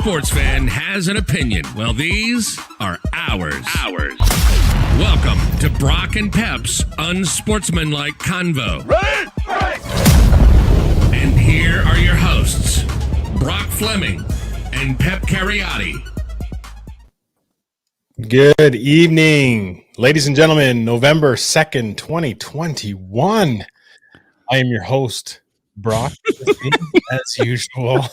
sports fan has an opinion. Well, these are ours. Welcome to Brock and Pep's Unsportsmanlike Convo. Right. And here are your hosts, Brock Fleming and Pep Cariotti. Good evening, ladies and gentlemen. November 2nd, 2021. I am your host, Brock, as usual.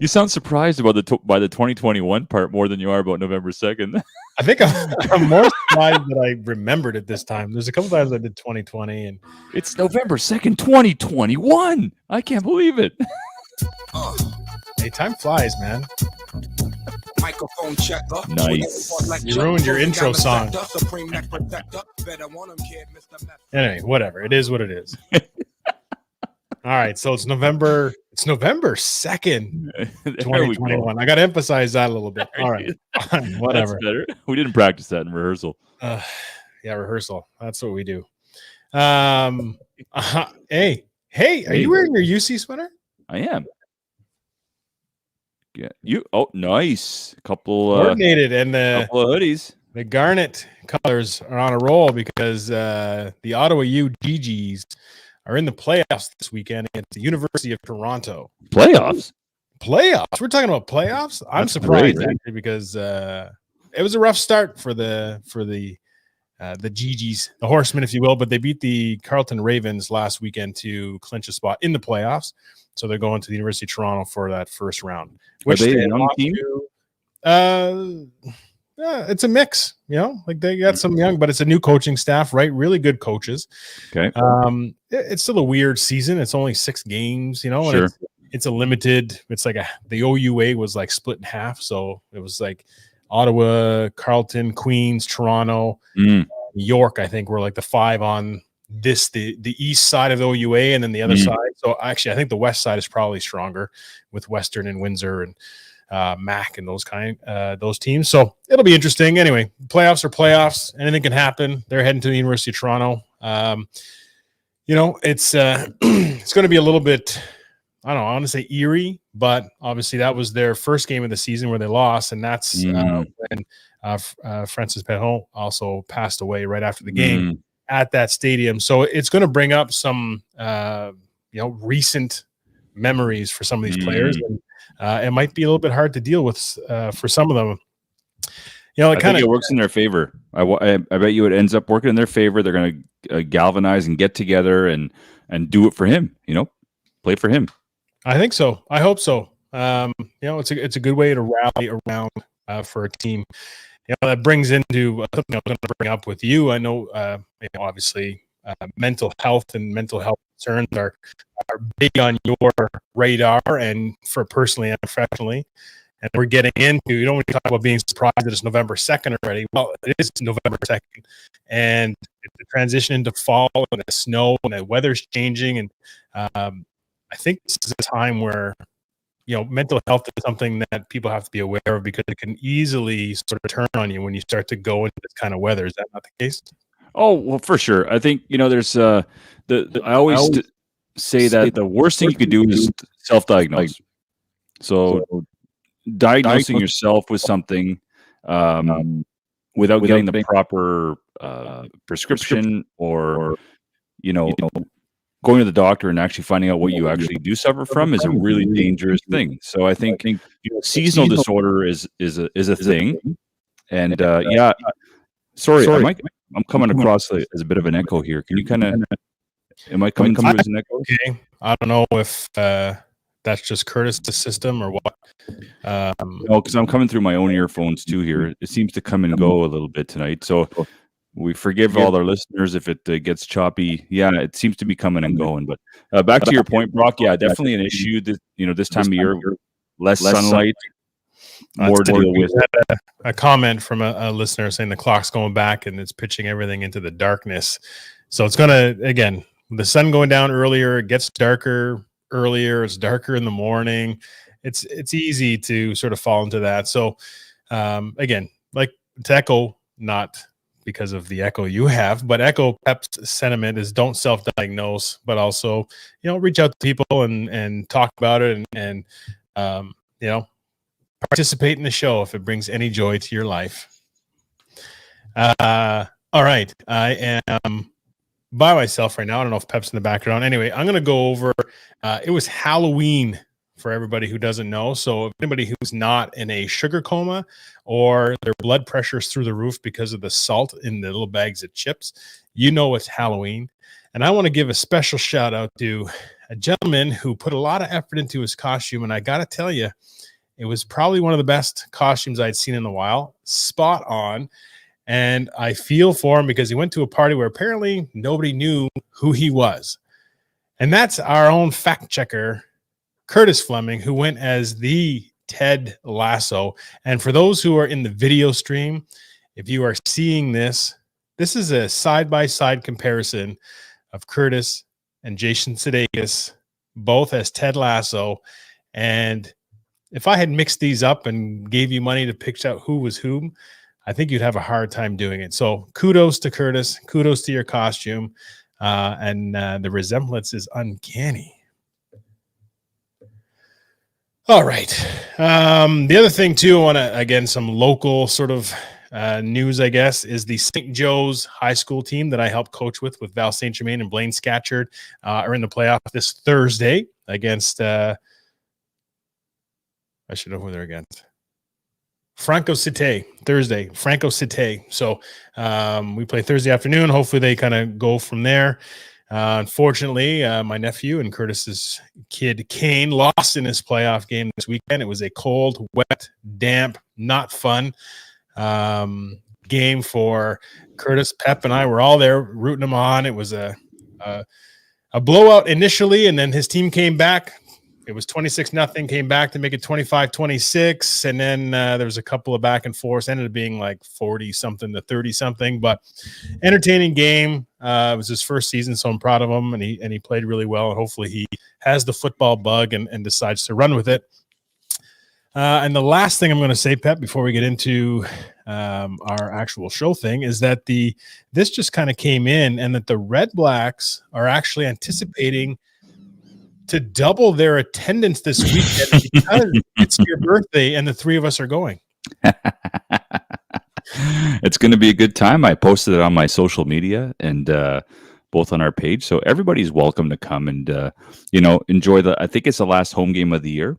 You sound surprised about by the 2021 part more than you are about November 2nd. I think I'm more surprised that I remembered it this time. There's a couple times I did 2020, and it's November 2nd, 2021. I can't believe it. Hey, time flies, man. Microphone checker. Nice. You ruined your intro song. Anyway, whatever. It is what it is. All right, so it's November 2nd, 2021. I got to emphasize that a little bit. All right. Whatever. That's better. We didn't practice that in rehearsal. Yeah, rehearsal. That's what we do. Hey, are you wearing your UC sweater? I am. Yeah. Nice. Couple coordinated, and couple of hoodies. The Garnet colors are on a roll because the Ottawa U GGs are in the playoffs this weekend against the University of Toronto. Playoffs? We're talking about playoffs. I'm surprised actually because it was a rough start for the GGs, the Horsemen, if you will, but they beat the Carleton Ravens last weekend to clinch a spot in the playoffs. So they're going to the University of Toronto for that first round. Which are they a young team? Yeah, it's a mix, like they got some young, but it's a new coaching staff, right? Really good coaches. Okay. It's still a weird season. It's only 6 games, and sure. It's a limited. It's like the OUA was like split in half, so it was like Ottawa, Carleton, Queens, Toronto, York. I think were like the 5 on the east side of the OUA, and then the other side. So actually, I think the west side is probably stronger with Western and Windsor and Mac and those teams. So it'll be interesting. Anyway, playoffs are playoffs. Anything can happen. They're heading to the University of Toronto. It's it's going to be a little bit, I don't know, I want to say eerie, but obviously that was their first game of the season where they lost, and that's when Francis Perron also passed away right after the game at that stadium. So it's going to bring up some recent memories for some of these players, and it might be a little bit hard to deal with for some of them. I think it works in their favor. I bet you it ends up working in their favor. They're going to galvanize and get together and do it for him. Play for him. I think so. I hope so. It's a good way to rally around for a team. That brings into something I'm going to bring up with you. I know, obviously, mental health and mental health concerns are big on your radar, and for personally and professionally. And we're getting into, when you talk about being surprised that it's November 2nd already. Well, it is November 2nd, and it's the transition into fall and the snow and the weather's changing. And I think this is a time where, mental health is something that people have to be aware of, because it can easily sort of turn on you when you start to go into this kind of weather. Is that not the case? Oh, well, for sure. I think, there's I always say that the worst thing you could do is self-diagnose. So diagnosing yourself with something without getting the proper prescription or, going to the doctor and actually finding out what you actually do suffer from is a really dangerous thing. So I think seasonal disorder is a thing. And sorry, I'm coming across as a bit of an echo here. Can you am I coming through as an echo? Okay. I don't know if that's just Curtis's system or what. No, because I'm coming through my own earphones too here. It seems to come and go a little bit tonight. So we forgive all our listeners if it gets choppy. Yeah, it seems to be coming and going. But back to your point, Brock. Yeah, definitely an issue. This time of year, less sunlight, more to deal with. A comment from a listener saying the clock's going back and it's pitching everything into the darkness. So it's going to, again, the sun going down earlier, it gets darker earlier, it's darker in the morning. It's easy to sort of fall into that. So again, like to echo, not because of the echo you have, but echo Pep's sentiment is don't self-diagnose, but also, reach out to people and talk about it and participate in the show if it brings any joy to your life. All right. I am by myself right now. I don't know if Pep's in the background. Anyway, I'm going to go over. It was Halloween for everybody who doesn't know. So if anybody who's not in a sugar coma or their blood pressure's through the roof because of the salt in the little bags of chips, you know it's Halloween. And I want to give a special shout out to a gentleman who put a lot of effort into his costume. And I got to tell you, it was probably one of the best costumes I'd seen in a while. Spot on. And I feel for him because he went to a party where apparently nobody knew who he was. And that's our own fact checker, Curtis Fleming, who went as the Ted Lasso. And for those who are in the video stream, if you are seeing this, this is a side-by-side comparison of Curtis and Jason Sudeikis, both as Ted Lasso. And if I had mixed these up and gave you money to pick out who was whom, I think you'd have a hard time doing it. So kudos to Curtis. Kudos to your costume. And the resemblance is uncanny. All right. The other thing, too, I want to, again, some local sort of news, I guess, is the St. Joe's high school team that I helped coach with Val St. Germain and Blaine Scatchard are in the playoff this Thursday against, I should know who they're against. Franco Cité, Thursday, Franco Cité. So we play Thursday afternoon. Hopefully they kind of go from there. Unfortunately, my nephew and Curtis's kid, Kane, lost in his playoff game this weekend. It was a cold, wet, damp, not fun game for Curtis. Pep and I were all there rooting him on. It was a blowout initially, and then his team came back. It was 26-0, came back to make it 25-26, and then there was a couple of back and forths. Ended up being like 40-something to 30-something, but entertaining game. It was his first season, so I'm proud of him, and he played really well, and hopefully he has the football bug and decides to run with it. And the last thing I'm going to say, Pep, before we get into our actual show thing, is that this just kind of came in, and that the Red Blacks are actually anticipating to double their attendance this weekend because it's your birthday and the three of us are going. It's going to be a good time. I posted it on my social media and both on our page. So everybody's welcome to come and, enjoy I think it's the last home game of the year.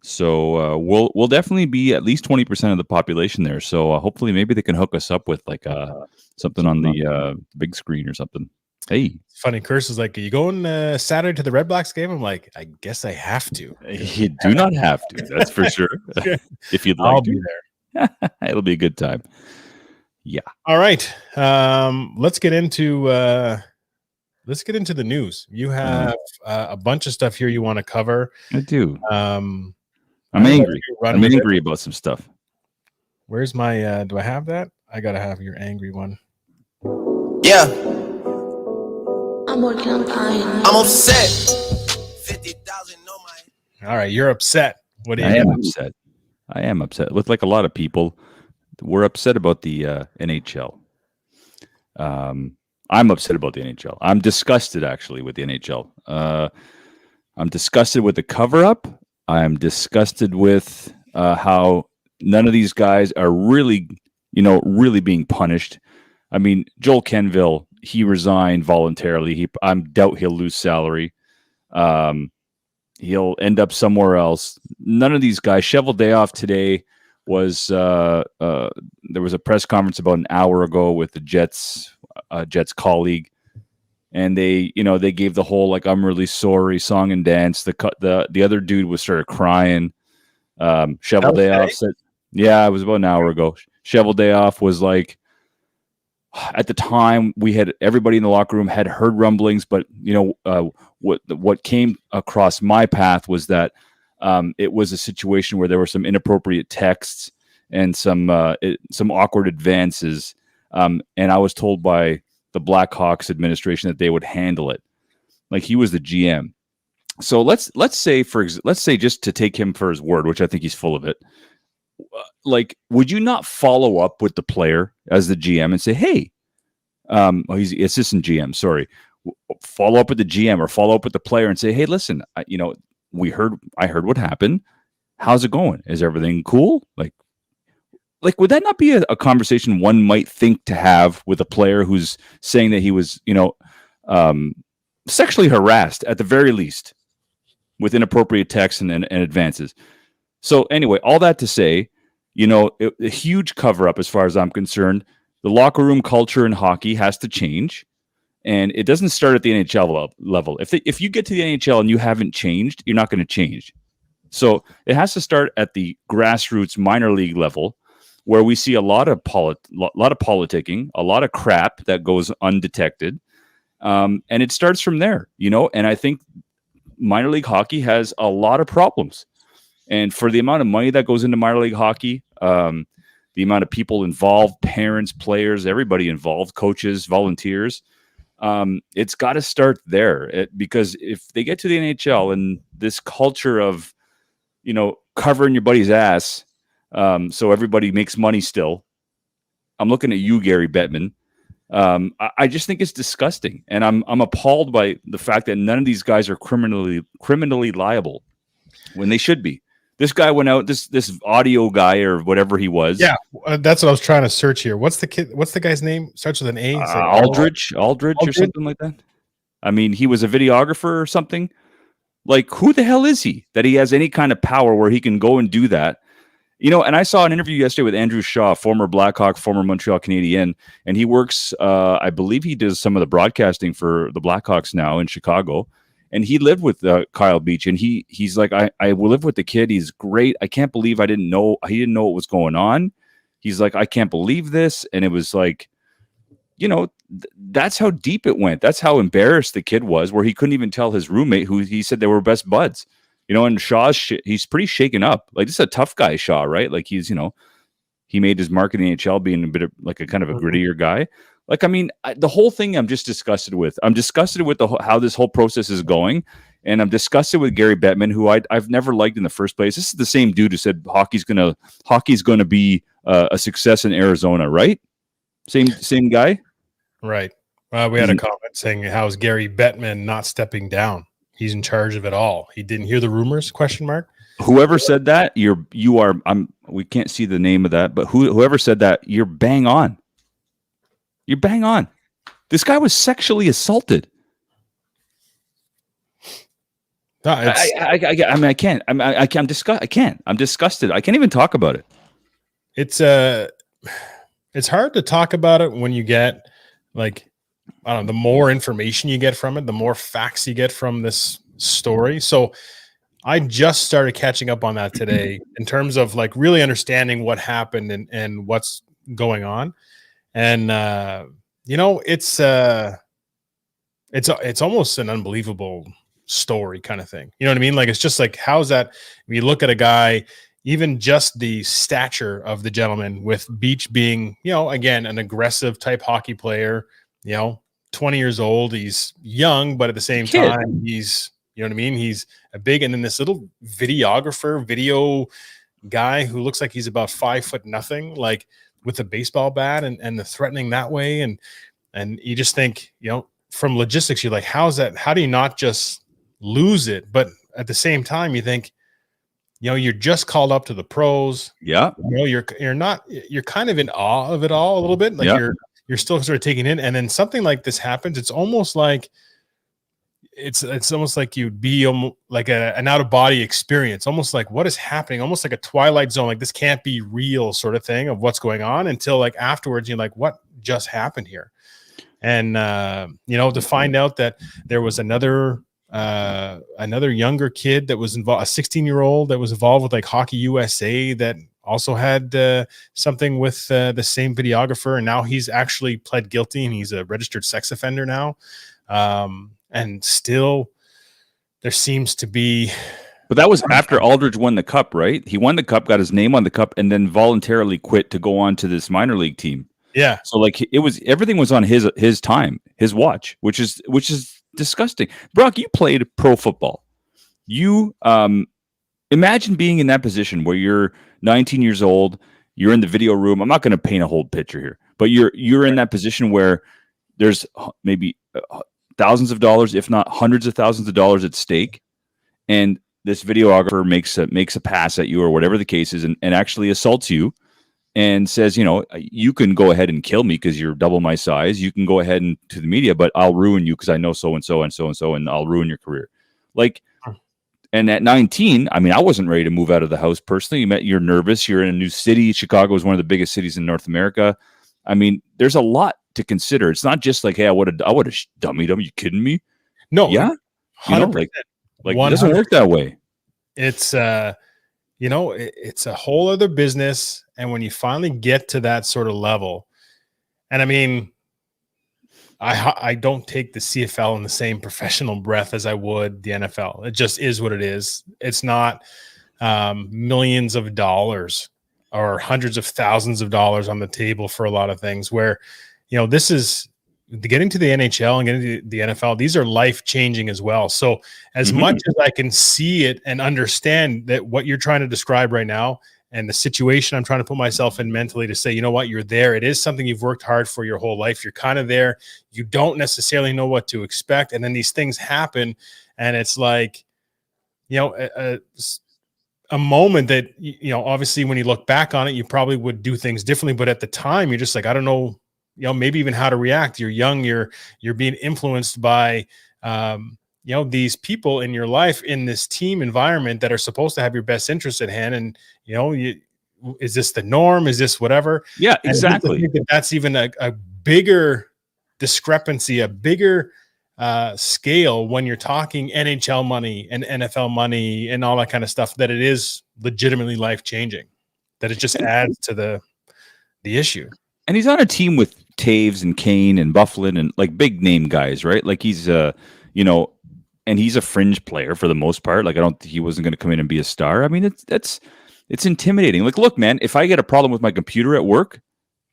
So we'll definitely be at least 20% of the population there. So hopefully maybe they can hook us up with like something on the big screen or something. Hey, funny. Curse is like, are you going Saturday to the Red Blacks game? I'm like, I guess I have to. You do not have to. That's for sure. If you'd like I'll to. be there. It'll be a good time. Yeah. All right. Let's get into the news. You have a bunch of stuff here you want to cover. I do. I'm angry. I'm angry about some stuff. Where's my? Do I have that? I gotta have your angry one. Yeah. I'm upset. 50,000 on my. All right, you're upset. What do you? I am upset. With like a lot of people, we're upset about the NHL. I'm upset about the NHL. I'm disgusted actually with the NHL. I'm disgusted with the cover-up. I'm disgusted with how none of these guys are really being punished. I mean, Joel Kenville, he resigned voluntarily. I doubt he'll lose salary. He'll end up somewhere else. None of these guys. Cheveldayoff today was there was a press conference about an hour ago with the Jets colleague, and they gave the whole like I'm really sorry song and dance. The other dude was sort of crying. Cheveldayoff said, yeah, it was about an hour ago. Cheveldayoff was like, at the time, everybody in the locker room had heard rumblings, but what came across my path was that it was a situation where there were some inappropriate texts and some awkward advances, and I was told by the Blackhawks administration that they would handle it. Like he was the GM. So let's say just to take him for his word, which I think he's full of it. Like, would you not follow up with the player as the GM and say, hey, he's the assistant GM, sorry, follow up with the GM or follow up with the player and say, hey, listen, I heard what happened. how's it going? Is everything cool? Like, would that not be a conversation one might think to have with a player who's saying that he was, sexually harassed at the very least with inappropriate texts and advances? So anyway, all that to say, a huge cover up as far as I'm concerned. The locker room culture in hockey has to change, and it doesn't start at the NHL level. If you get to the NHL and you haven't changed, you're not going to change. So it has to start at the grassroots minor league level, where we see a lot of politicking, a lot of crap that goes undetected, and it starts from there. And I think minor league hockey has a lot of problems. And for the amount of money that goes into minor league hockey, the amount of people involved, parents, players, everybody involved, coaches, volunteers, it's got to start there. Because if they get to the NHL and this culture of, covering your buddy's ass, so everybody makes money still, I'm looking at you, Gary Bettman. I just think it's disgusting. And I'm appalled by the fact that none of these guys are criminally liable when they should be. This guy went out, this audio guy or whatever he was. Yeah, that's what I was trying to search here. What's the guy's name? Starts with an A. Aldridge or something like that. I mean, he was a videographer or something. Like, who the hell is he that he has any kind of power where he can go and do that? And I saw an interview yesterday with Andrew Shaw, former Blackhawk, former Montreal Canadian, and he works, I believe he does some of the broadcasting for the Blackhawks now in Chicago. And he lived with Kyle Beach, and he's like, I will live with the kid. He's great. I can't believe he didn't know what was going on. He's like, I can't believe this. And it was like, that's how deep it went. That's how embarrassed the kid was, where he couldn't even tell his roommate, who he said they were best buds. And he's pretty shaken up. Like, this is a tough guy, Shaw, right? Like, he's, he made his mark in the NHL being a bit of like a kind of a grittier guy. Like, I mean, the whole thing I'm just disgusted with. I'm disgusted with how this whole process is going. And I'm disgusted with Gary Bettman, who I've never liked in the first place. This is the same dude who said hockey's gonna be a success in Arizona, right? Same guy? Right. We had a comment saying, how's Gary Bettman not stepping down? He's in charge of it all. He didn't hear the rumors, ? Whoever said that, we can't see the name of that, but whoever said that, you're bang on. You're bang on. This guy was sexually assaulted. No, I can't. I'm disgusted. I can't even talk about it. It's hard to talk about it when you get, like, I don't know, the more information you get from it, the more facts you get from this story. So I just started catching up on that today in terms of like really understanding what happened and what's going on. And it's almost an unbelievable story kind of thing. You know what I mean? Like, it's just like, how's that? When you look at a guy, even just the stature of the gentleman, with Beach being, again, an aggressive type hockey player, 20 years old. He's young, but at the same time, he's, he's a big, and then this little video guy who looks like he's about 5'0", like, with a baseball bat and the threatening that way. And you just think, from logistics, you're like, how's that? How do you not just lose it? But at the same time, you think, you're just called up to the pros. Yeah. You're kind of in awe of it all a little bit. Like, you're still sort of taking in. And then something like this happens. It's almost like, it's almost like you'd be like an out of body experience, almost like what is happening, almost like a Twilight Zone, like this can't be real sort of thing of what's going on, until like afterwards you're like, what just happened here? And to find out that there was another younger kid that was involved, a 16-year-old that was involved with like Hockey USA, that also had something with the same videographer, and now he's actually pled guilty and he's a registered sex offender now. And still, there seems to be. But that was after Aldridge won the cup, right? He won the cup, got his name on the cup, and then voluntarily quit to go on to this minor league team. Yeah. So like everything was on his time, his watch, which is disgusting. Brock, you played pro football. You imagine being in that position where you're 19 years old, you're in the video room. I'm not going to paint a whole picture here, but you're in that position where there's maybe thousands of dollars, if not hundreds of thousands of dollars at stake. And this videographer makes a pass at you or whatever the case is, and actually assaults you and says, you can go ahead and kill me because you're double my size. You can go ahead and to the media, but I'll ruin you because I know so and so and so and so, and I'll ruin your career. Like, and at 19, I mean, I wasn't ready to move out of the house personally. You're nervous. You're in a new city. Chicago is one of the biggest cities in North America. I mean, there's a lot to consider. It's not just like, hey, I would have dummied him. You kidding me? No. Yeah. 100%. Like it doesn't work that way. It's it's a whole other business. And when you finally get to that sort of level, and I mean, I don't take the CFL in the same professional breath as I would the NFL. It just is what it is. It's not millions of dollars or hundreds of thousands of dollars on the table for a lot of things where, this is getting to the NHL and getting to the NFL. These are life-changing as well. So as much as I can see it and understand that what you're trying to describe right now and the situation I'm trying to put myself in mentally to say, you know what, you're there. It is something you've worked hard for your whole life. You're kind of there. You don't necessarily know what to expect. And then these things happen. And it's like, a moment that, obviously when you look back on it, you probably would do things differently. But at the time, you're just like, I don't know, maybe even how to react. You're young, you're being influenced by, these people in your life in this team environment that are supposed to have your best interests at hand. And, is this the norm? Is this whatever? Yeah, exactly. I think that's even a bigger discrepancy, a bigger scale when you're talking NHL money and NFL money and all that kind of stuff, that it is legitimately life-changing, that it just adds to the issue. And he's on a team with Taves and Kane and Bufflin and like big name guys, right? Like he's and he's a fringe player for the most part. Like he wasn't going to come in and be a star. I mean, it's intimidating. Like, look, man, if I get a problem with my computer at work,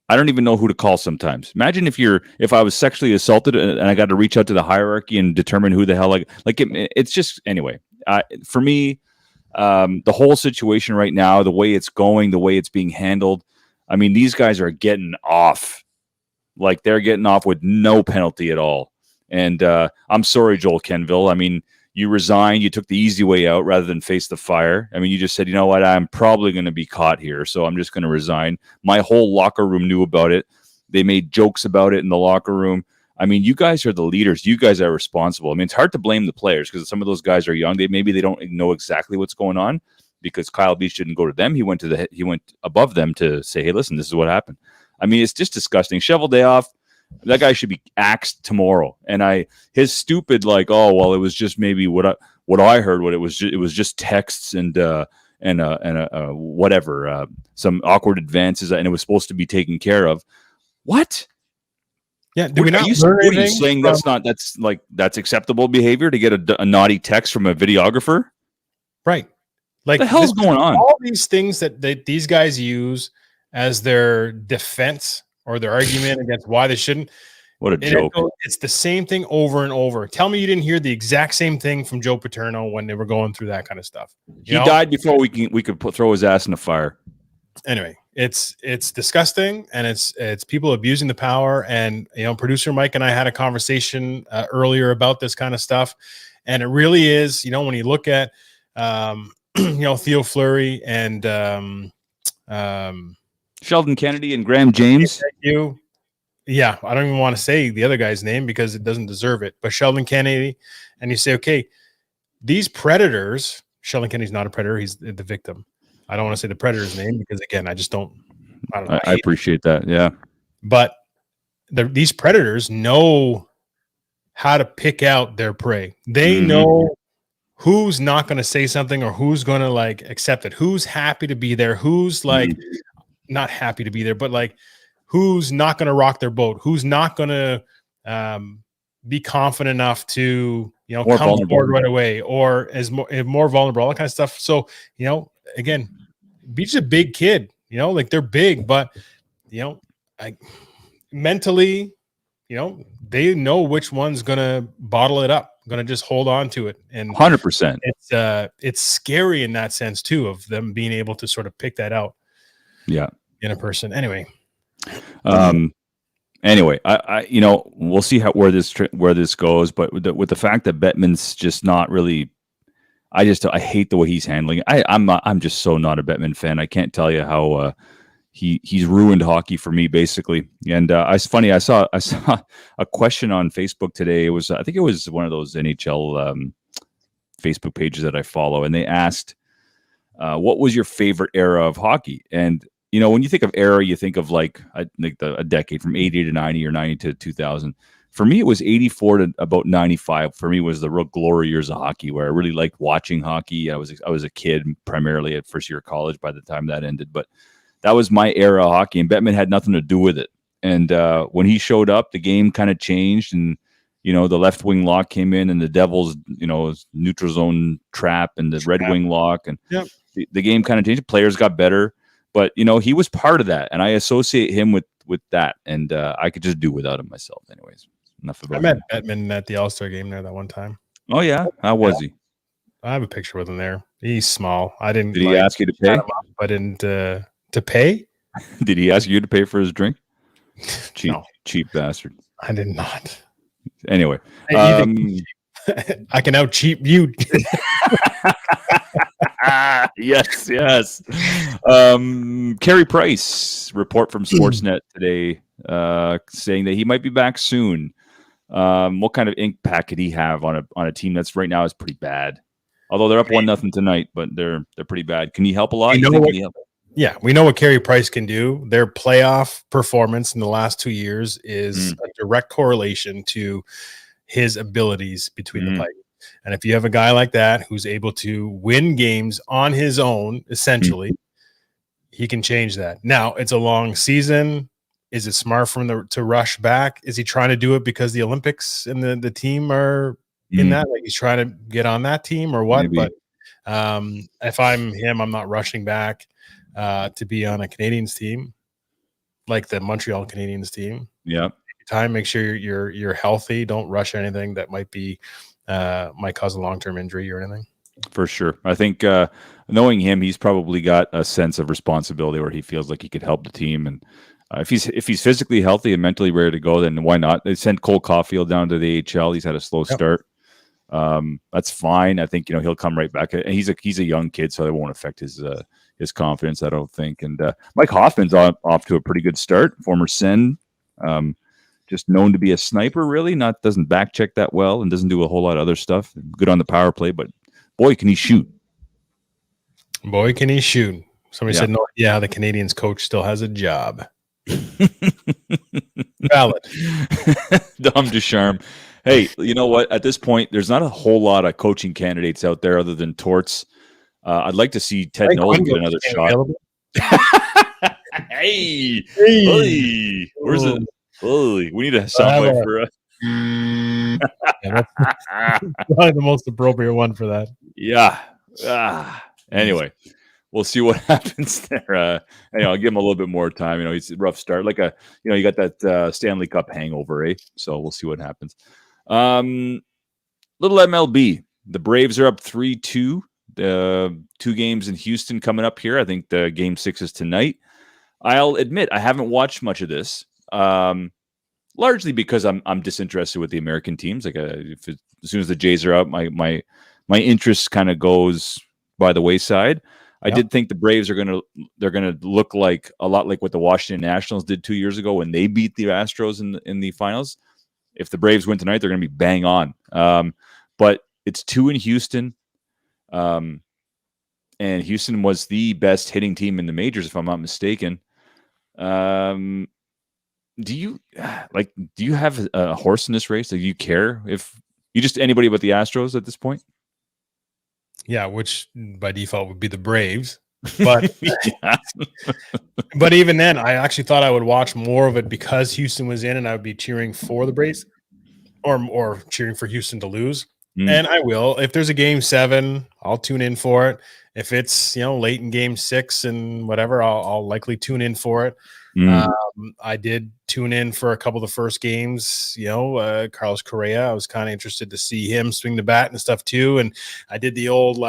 I don't even know who to call sometimes. Imagine if I was sexually assaulted and I got to reach out to the hierarchy and determine who the hell it's just anyway. For me, the whole situation right now, the way it's going, the way it's being handled. I mean, these guys are getting off. Like they're getting off with no penalty at all. And I'm sorry, Joel Kenville. I mean, you resigned. You took the easy way out rather than face the fire. I mean, you just said, you know what? I'm probably going to be caught here, so I'm just going to resign. My whole locker room knew about it. They made jokes about it in the locker room. I mean, you guys are the leaders. You guys are responsible. I mean, it's hard to blame the players because some of those guys are young. Maybe they don't know exactly what's going on because Kyle Beach didn't go to them. He went above them to say, hey, listen, this is what happened. I mean, it's just disgusting. Shovel day off. That guy should be axed tomorrow. And his stupid it was just maybe what I heard. It was just texts and whatever, some awkward advances, and it was supposed to be taken care of. What? Yeah, do we not learn anything? Are you saying that's acceptable behavior to get a naughty text from a videographer? Right. Like what the hell's going on? All these things that these guys use as their defense or their argument against why they shouldn't. What a joke. It's the same thing over and over. Tell me you didn't hear the exact same thing from Joe Paterno when they were going through that kind of stuff. He died before we could throw his ass in the fire. Anyway, it's disgusting, and it's people abusing the power. And producer Mike and I had a conversation earlier about this kind of stuff, and it really is. When you look at Theo Fleury and Sheldon Kennedy and Graham James. Thank you. Yeah, I don't even want to say the other guy's name because it doesn't deserve it. But Sheldon Kennedy, and you say, okay, these predators. Sheldon Kennedy's not a predator; he's the victim. I don't want to say the predator's name because, again, I don't know. I appreciate that. Yeah, but these predators know how to pick out their prey. They know who's not going to say something or who's going to accept it. Who's happy to be there? Who's not happy to be there, but who's not going to rock their boat? Who's not going to be confident enough to come forward right away, or is more vulnerable, all that kind of stuff. So again, Beach is a big kid. They're big, but mentally, they know which one's going to bottle it up, going to just hold on to it, and 100%. It's scary in that sense too, of them being able to sort of pick that out. Yeah. In a person. Anyway, I we'll see where this goes, but with the fact that Bettman's just not really, I hate the way he's handling it. I'm just so not a Bettman fan. I can't tell you how he's ruined hockey for me, basically. And it's funny. I saw a question on Facebook today. It was, I think it was one of those NHL Facebook pages that I follow, and they asked, what was your favorite era of hockey? And when you think of era, you think of like a decade from 80 to 90 or 90 to 2000. For me, it was 84 to about 95. For me, was the real glory years of hockey, where I really liked watching hockey. I was a kid primarily at first year of college by the time that ended, but that was my era of hockey, and Bettman had nothing to do with it. And when he showed up, the game kind of changed, and the left wing lock came in, and the Devils, neutral zone trap, and the red wing lock, and the game kind of changed. Players got better, but he was part of that, and I associate him with that, and I could just do without him myself. Anyways, enough about. I met Bettman at the All-Star game there that one time. Oh yeah, how was he? I have a picture with him there. He's small. I didn't. Did he ask you to pay? I didn't to pay. Did he ask you to pay for his drink? Cheap bastard. I did not. Anyway, I can out cheap you. Yes. Carey Price report from Sportsnet today, saying that he might be back soon. What kind of impact could he have on a team that's right now is pretty bad? Although they're up 1-0 tonight, but they're pretty bad. Can he help a lot? Yeah, we know what Carey Price can do. Their playoff performance in the last 2 years is a direct correlation to his abilities between the pipes. And if you have a guy like that who's able to win games on his own, essentially, he can change that. Now, it's a long season. Is it smart for him to rush back? Is he trying to do it because the Olympics and the team are in that? Like he's trying to get on that team or what? Maybe. But if I'm him, I'm not rushing back to be on a Canadiens team, like the Montreal Canadiens team. Yeah. Make sure you're healthy. Don't rush anything that might cause a long-term injury or anything. For sure. I think knowing him, he's probably got a sense of responsibility where he feels like he could help the team. And if he's physically healthy and mentally ready to go, then why not? They sent Cole Caulfield down to the AHL. He's had a slow start. That's fine. I think he'll come right back. And he's a young kid, so it won't affect his confidence, I don't think. And Mike Hoffman's off to a pretty good start. Former Sen, just known to be a sniper. Really, doesn't back check that well and doesn't do a whole lot of other stuff. Good on the power play, but boy, can he shoot! Boy, can he shoot! Somebody said, "No, yeah, the Canadiens coach still has a job." Valid. Dom Ducharme. Hey, you know what? At this point, there's not a whole lot of coaching candidates out there other than Torts. I'd like to see Ted Nolan get another shot. Hey, where's it? We need a soundbite for probably the most appropriate one for that. Yeah. Anyway, we'll see what happens there. I'll give him a little bit more time. He's a rough start. Like you got that Stanley Cup hangover, eh? So we'll see what happens. Little MLB. The Braves are up 3-2. 2 games in Houston coming up here. I think the game 6 is tonight. I'll admit I haven't watched much of this. Largely because I'm disinterested with the American teams. Like as soon as the Jays are out, my interest kind of goes by the wayside. I did think the Braves they're gonna look like a lot like what the Washington Nationals did 2 years ago when they beat the Astros in the finals. If the Braves win tonight, they're gonna be bang on. But it's 2 in Houston. And Houston was the best hitting team in the majors, if I'm not mistaken. Do you have a horse in this race? Do you care if you just anybody but the Astros at this point? Yeah, which by default would be the Braves. But but even then, I actually thought I would watch more of it because Houston was in, and I would be cheering for the Braves or cheering for Houston to lose. And I will. If there's a game 7, I'll tune in for it. If it's late in game 6 and whatever, I'll likely tune in for it. I did tune in for a couple of the first games, Carlos Correa. I was kind of interested to see him swing the bat and stuff too. And I did the old,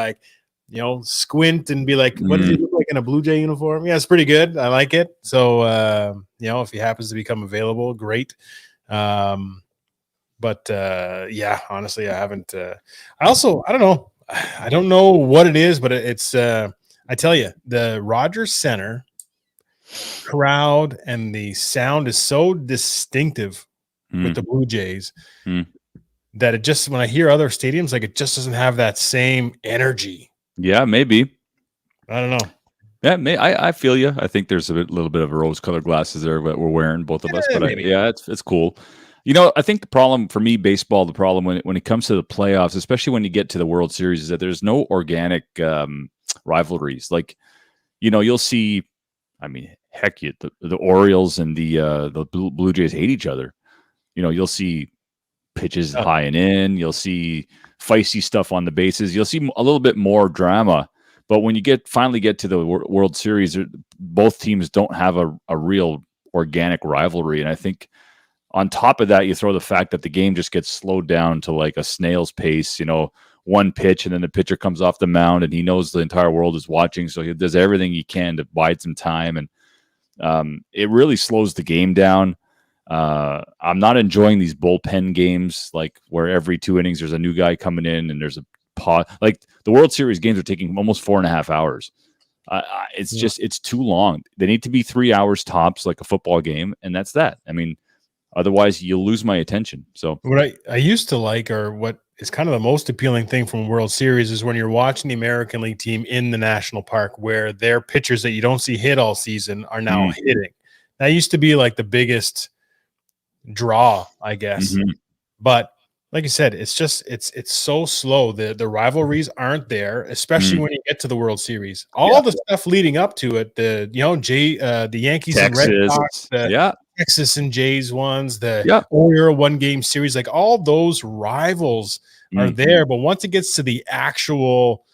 squint and be like, what does he look like in a Blue Jay uniform? Yeah, it's pretty good. I like it. So, if he happens to become available, great. But honestly, I haven't, I don't know. I don't know what it is, but it's I tell you, the Rogers Center crowd and the sound is so distinctive with the Blue Jays that it just, when I hear other stadiums, like it just doesn't have that same energy. Yeah, maybe. I don't know. Yeah, I feel you. I think there's a little bit of rose-colored glasses there that we're wearing, both of us. But it's cool. I think the problem for me, baseball, the problem when it comes to the playoffs, especially when you get to the World Series, is that there's no organic rivalries. Like, you'll see. I mean, heck, the Orioles and the Blue Jays hate each other. You'll see pitches high and in. You'll see feisty stuff on the bases. You'll see a little bit more drama. But when you finally get to the World Series, both teams don't have a real organic rivalry. And I think on top of that, you throw the fact that the game just gets slowed down to like a snail's pace, one pitch, and then the pitcher comes off the mound and he knows the entire world is watching. So he does everything he can to bide some time. And it really slows the game down. I'm not enjoying these bullpen games, like where every 2 innings there's a new guy coming in and there's a pause. Like the World Series games are taking almost 4.5 hours. It's too long. They need to be 3 hours tops, like a football game, and that's that. I mean, otherwise you'll lose my attention. So what I used to like, or what is kind of the most appealing thing from World Series, is when you're watching the American League team in the national park, where their pitchers that you don't see hit all season are now hitting. That used to be like the biggest draw, I guess. But like you said, it's just it's so slow. The rivalries aren't there, especially when you get to the World Series. All the stuff leading up to it, the Yankees Texas, and Red Sox, Texas and Jays ones, the Oriole 1-game series, like all those rivals are there. But once it gets to the actual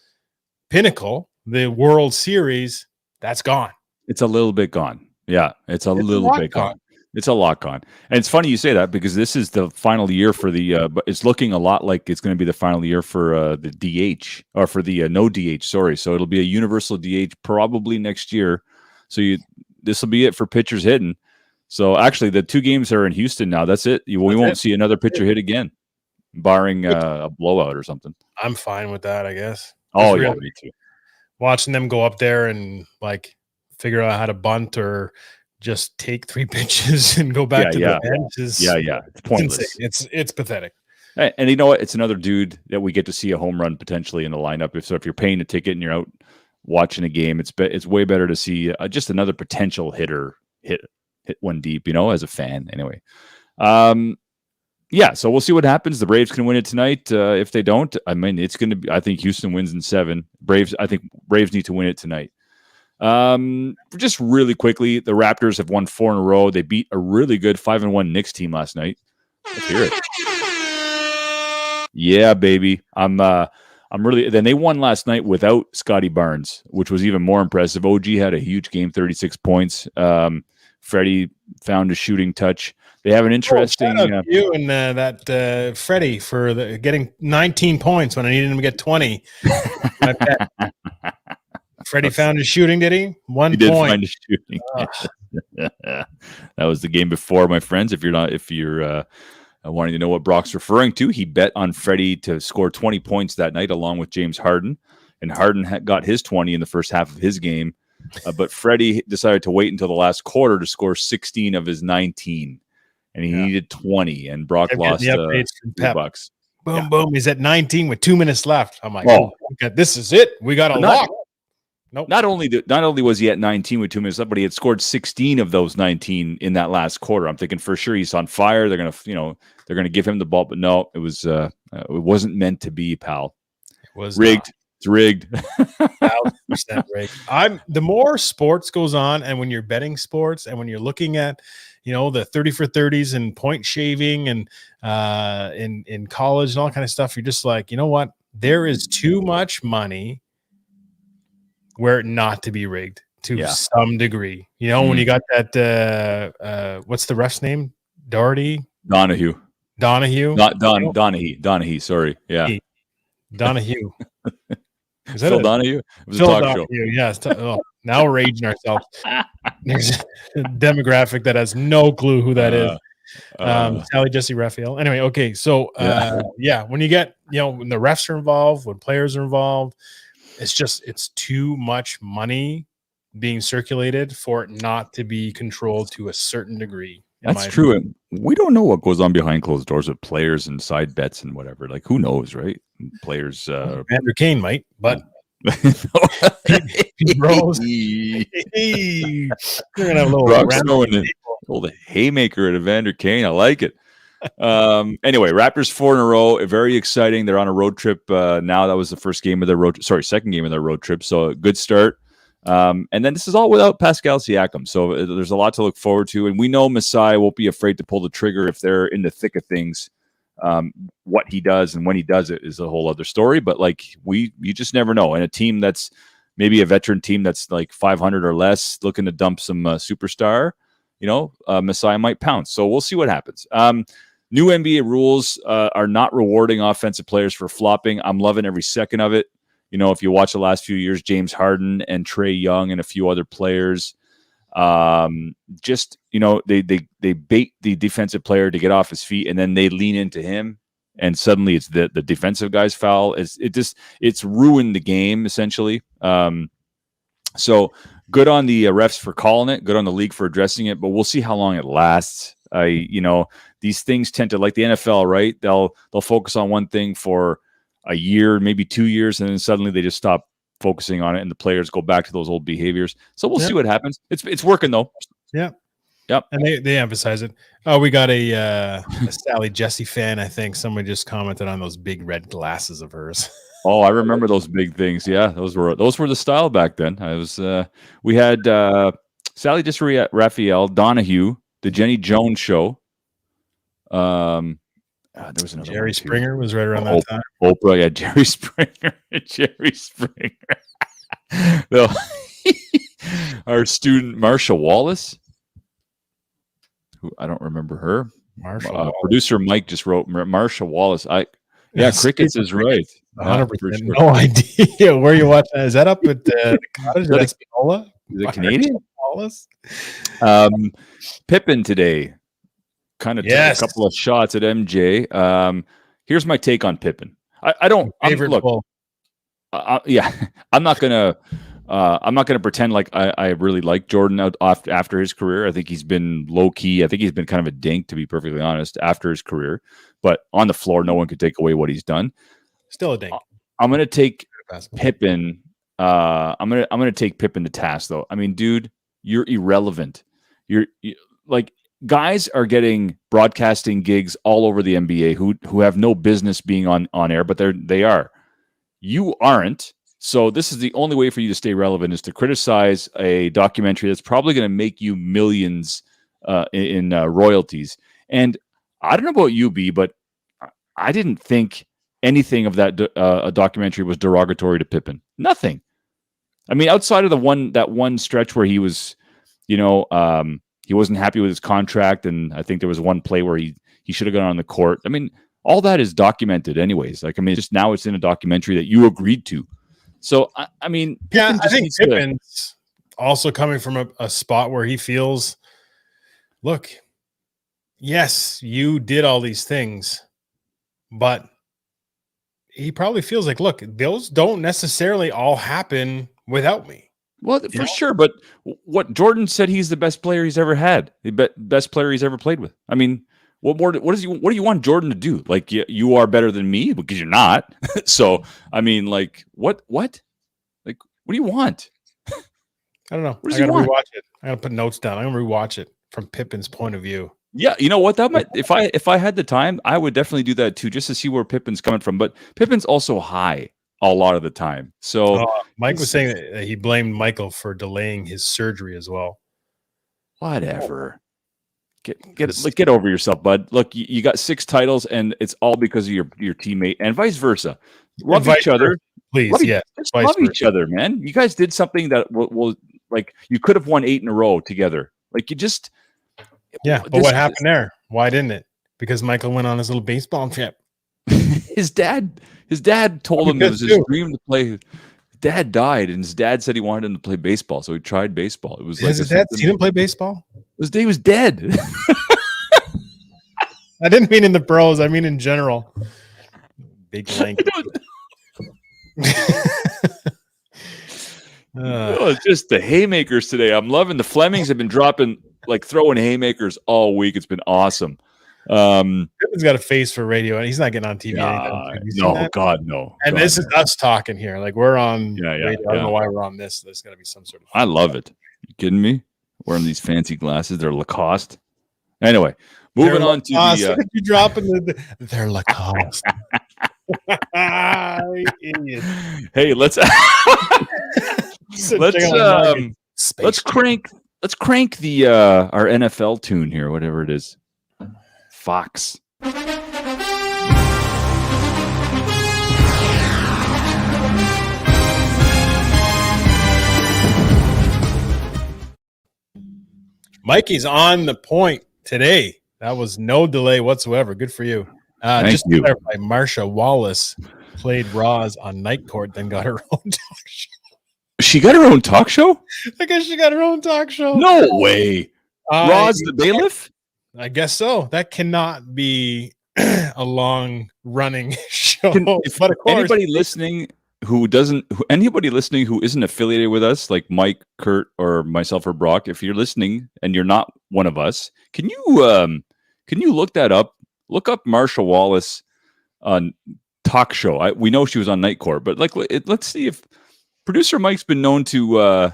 pinnacle, the World Series, that's gone. It's a little bit gone. Yeah, it's a little bit gone. It's a lot gone. And it's funny you say that, because this is the final year for but it's looking a lot like it's going to be the final year for the DH, or for the no DH, sorry. So it'll be a universal DH probably next year. So this will be it for pitchers hitting. So actually the 2 games are in Houston now. That's it. We won't see another pitcher hit again, barring a blowout or something. I'm fine with that, I guess. Oh, yeah, me too. Watching them go up there and like figure out how to bunt or just take 3 pitches and go back to the bench is it's pointless. It's pathetic. And you know what? It's another dude that we get to see a home run potentially in the lineup. If you're paying a ticket and you're out watching a game, it's way better to see just another potential hitter hit one deep. As a fan, anyway. So we'll see what happens. The Braves can win it tonight. If they don't, I mean, it's going to be. I think Houston wins in 7. I think Braves need to win it tonight. Just really quickly, the Raptors have won 4 in a row. They beat a really good 5-1 Knicks team last night. Let's hear it. Yeah, baby. I'm really. Then they won last night without Scotty Barnes, which was even more impressive. OG had a huge game, 36 points. Freddie found a shooting touch. They have an interesting. Shout out to you and that Freddie for getting 19 points when I needed him to get 20. Freddie found his shooting, did he? 1 point. He did find his shooting. That was the game before, my friends. If you're wanting to know what Brock's referring to, he bet on Freddie to score 20 points that night, along with James Harden, and Harden got his 20 in the first half of his game. But Freddie decided to wait until the last quarter to score 16 of his 19, and he needed 20. And Brock lost $2. Boom, boom. He's at 19 with 2 minutes left. I'm like, oh, this is it. We got a lock. Nope. Not only was he at 19 with 2 minutes left, but he had scored 16 of those 19 in that last quarter. I'm thinking for sure he's on fire. They're gonna give him the ball, but no, it wasn't meant to be, pal. It was rigged. Not. It's rigged. 1,000% rigged. The more sports goes on, and when you're betting sports, and when you're looking at, the 30 for 30s and point shaving and in college and all that kind of stuff, you're just like, you know what? There is too much money where not to be rigged to some degree. When you got that, what's the ref's name? Donahue. Not Donahue. Sorry. Yeah. Donahue. Is that Phil Donahue? It was Phil a talk Donahue. show. Yes. Now we're raging ourselves. There's a demographic that has no clue who that is. Sally, Jesse, Raphael. Anyway, okay. So, when you get, when the refs are involved, when players are involved, it's too much money being circulated for it not to be controlled to a certain degree. That's true. And we don't know what goes on behind closed doors with players and side bets and whatever. Like, who knows, right? Players. Andrew Kane might, but. Bros. You're gonna have a little old haymaker at Evander Kane. I like it. Anyway, Raptors 4 in a row. Very exciting. They're on a road trip now. That was the second game of their road trip. So a good start. And then this is all without Pascal Siakam. So there's a lot to look forward to. And we know Masai won't be afraid to pull the trigger if they're in the thick of things. What he does and when he does it is a whole other story. But you just never know. And a team that's maybe a veteran team that's like 500 or less, looking to dump some superstar, Masai might pounce. So we'll see what happens. New NBA rules are not rewarding offensive players for flopping. I'm loving every second of it. If you watch the last few years, James Harden and Trae Young and a few other players, they bait the defensive player to get off his feet, and then they lean into him, and suddenly it's the defensive guy's foul. It's ruined the game essentially. So good on the refs for calling it, good on the league for addressing it, but we'll see how long it lasts. These things tend to, like the NFL, right? They'll focus on one thing for a year, maybe 2 years, and then suddenly they just stop focusing on it, and the players go back to those old behaviors. So we'll see what happens. It's working though. Yeah. Yep. And they emphasize it. Oh, we got a Sally Jesse fan. I think someone just commented on those big red glasses of hers. Oh, I remember those big things. Yeah, those were the style back then. We had Sally Jesse, Raphael, Donahue, the Jenny Jones show. There was another Jerry Springer was right around that time. Oprah, yeah, Jerry Springer. Jerry Springer. Our student Marsha Wallace, who I don't remember her. Producer Mike just wrote Marsha Wallace. Crickets is right. 100%. Sure. No idea where you watch that. Is that up at the cottage? Is it Canadian? Wallace? Pippen today. Kind of took a couple of shots at MJ. Here's my take on Pippen. I'm not gonna pretend like I really like Jordan after his career. I think he's been low key. I think he's been kind of a dink, to be perfectly honest, after his career. But on the floor, no one could take away what he's done. Still a dink. I'm gonna take Pippen. I'm gonna take Pippen to task, though. I mean, dude, you're irrelevant. You're like. Guys are getting broadcasting gigs all over the NBA who have no business being on air, but they are. You aren't. So this is the only way for you to stay relevant is to criticize a documentary that's probably going to make you millions in royalties. And I don't know about you, B, but I didn't think anything of that documentary was derogatory to Pippen. Nothing. I mean, outside of that one stretch where he was, he wasn't happy with his contract, and I think there was one play where he should have gone on the court. I mean, all that is documented anyways. Like, I mean, just now it's in a documentary that you agreed to. So, I mean... Yeah, I think Pippen's also coming from a spot where he feels, look, yes, you did all these things, but he probably feels like, look, those don't necessarily all happen without me. Well, for sure, but what Jordan said, he's the best player he's ever had, the best player he's ever played with. I mean, what do you want Jordan to do? Like, you are better than me because you're not. So, I mean, like, what? Like, what do you want? I don't know. I gotta rewatch it. I gotta put notes down. I'm gonna rewatch it from Pippen's point of view. Yeah, you know what? That might if I had the time, I would definitely do that too, just to see where Pippen's coming from. But Pippen's also high a lot of the time. So Mike was saying that he blamed Michael for delaying his surgery as well. Whatever. Get over yourself, bud. Look, you got 6 titles, and it's all because of your teammate, and vice versa. Love each other, please. Love each other, man. You guys did something that will like you could have won 8 in a row together. Like you just, but what happened there? Why didn't it? Because Michael went on his little baseball trip. His dad told him it was his dream to play. His dad died, and his dad said he wanted him to play baseball, so he tried baseball. It was like his dad seen him play baseball? His dad was dead. I didn't mean in the pros. I mean in general. Big lanky. It's just the haymakers today. I'm loving the Flemings have been throwing haymakers all week. It's been awesome. He's got a face for radio, and he's not getting on TV anytime soon. No, God, no. And God, this is us talking here. Like we're on radio. I don't know why we're on this. There's got to be some sort of. I love it. You kidding me? Wearing these fancy glasses. They're Lacoste. Anyway, moving on to the. You dropping they're Lacoste. Idiot. Hey, let's crank the our NFL tune here, whatever it is. Fox. Mikey's on the point today. That was no delay whatsoever. Good for you. Just to clarify, Marsha Wallace played Roz on Night Court, then got her own talk show. She got her own talk show? I guess she got her own talk show. No way. Roz the bailiff? I guess so. That cannot be a long running show. But of course, anybody listening who isn't affiliated with us, like Mike, Kurt, or myself or Brock, if you're listening and you're not one of us, can you look that up? Look up Marsha Wallace on talk show. We know she was on Night Court, but let's see if producer Mike's been known to.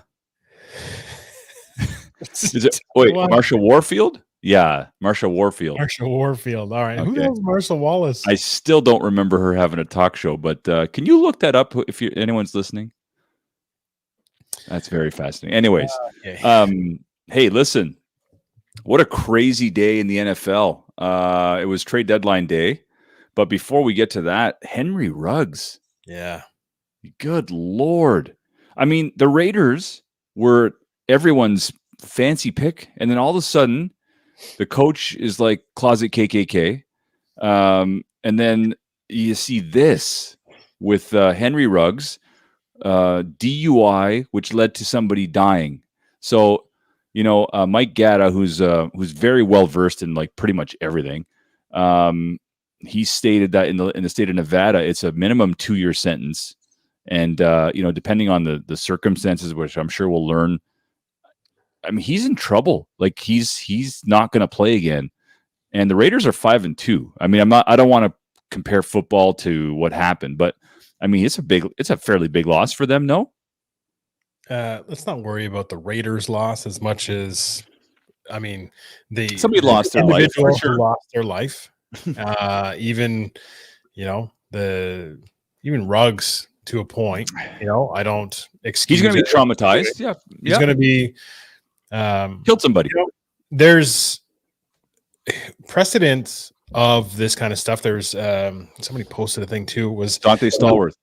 Marsha Warfield? Yeah, Marsha Warfield. Marsha Warfield. All right. Okay. Who knows Marsha Wallace? I still don't remember her having a talk show, but can you look that up if anyone's listening? That's very fascinating. Anyways, okay. Hey, listen, what a crazy day in the NFL. It was trade deadline day, but before we get to that, Henry Ruggs. Yeah. Good Lord. I mean, the Raiders were everyone's fancy pick, and then all of a sudden, the coach is like closet KKK. And then you see this with Henry Ruggs, DUI, which led to somebody dying. So, Mike Gatta, who's very well versed in like pretty much everything, he stated that in the state of Nevada, it's a minimum 2-year sentence, and depending on the circumstances, which I'm sure we'll learn. I mean, he's in trouble. Like he's not going to play again, and the Raiders are 5-2. I mean, I don't want to compare football to what happened, but I mean, it's a fairly big loss for them. No. Let's not worry about the Raiders' loss as much as, I mean, somebody lost their life. For sure. Lost their life. Even Ruggs to a point. I don't excuse. He's going to be traumatized. Yeah, he's going to be killed somebody. There's precedent of this kind of stuff. There's somebody posted a thing too. Was Dante Stallworth?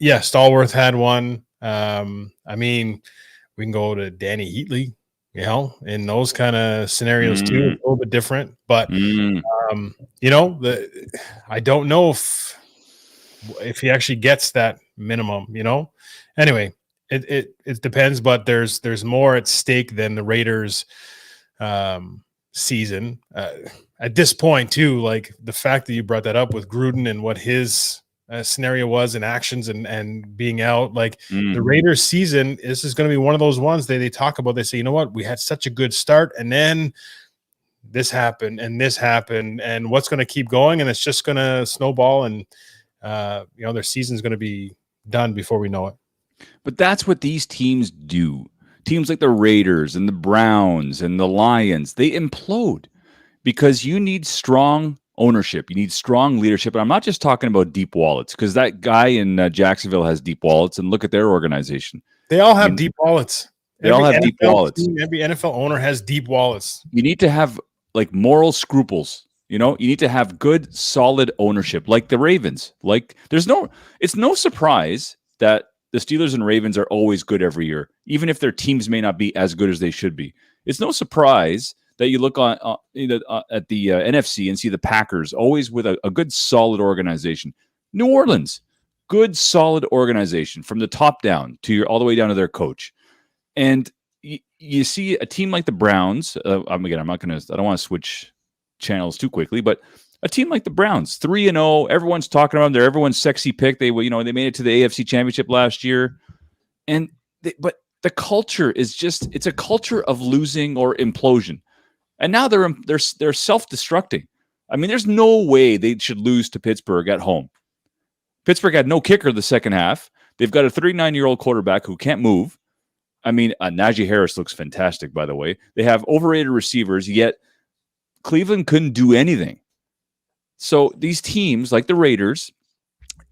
Yeah, Stallworth had one. I mean, we can go to Danny Heatley, in those kind of scenarios too. It's a little bit different, but I don't know if he actually gets that minimum. Anyway, it depends, but there's more at stake than the Raiders season at this point too. Like the fact that you brought that up with Gruden and what his scenario was and actions and being out, like the Raiders season, this is going to be one of those ones they talk about. They say, we had such a good start, and then this happened and what's going to keep going, and it's just going to snowball, and their season's going to be done before we know it. But that's what these teams do. Teams like the Raiders and the Browns and the Lions, they implode because you need strong ownership. You need strong leadership. And I'm not just talking about deep wallets, because that guy in Jacksonville has deep wallets, and look at their organization. They all have deep wallets. Every NFL owner has deep wallets. You need to have like moral scruples. You need to have good, solid ownership, like the Ravens. Like it's no surprise that the Steelers and Ravens are always good every year, even if their teams may not be as good as they should be. It's no surprise that you look at the NFC and see the Packers always with a good, solid organization. New Orleans, good, solid organization from the top down all the way down to their coach. And you see a team like the Browns. I don't want to switch channels too quickly, but A team like the Browns, 3-0, everyone's talking about them. They're everyone's sexy pick. They made it to the AFC Championship last year, but the culture is it's a culture of losing or implosion, and now they're self-destructing. I mean, there's no way they should lose to Pittsburgh at home. Pittsburgh had no kicker the second half. They've got a 39-year-old quarterback who can't move. I mean, Najee Harris looks fantastic, by the way. They have overrated receivers, yet Cleveland couldn't do anything. So these teams, like the Raiders,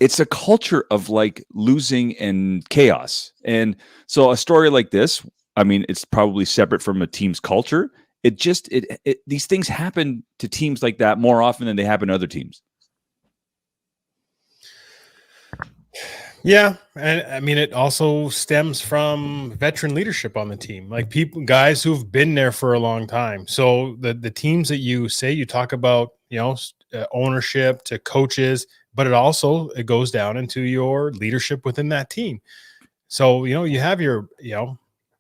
it's a culture of like losing and chaos. And so a story like this, I mean, it's probably separate from a team's culture. These things happen to teams like that more often than they happen to other teams. Yeah, and I mean, it also stems from veteran leadership on the team, like guys who've been there for a long time. So the teams that you talk about, ownership to coaches, but it goes down into your leadership within that team. So you have your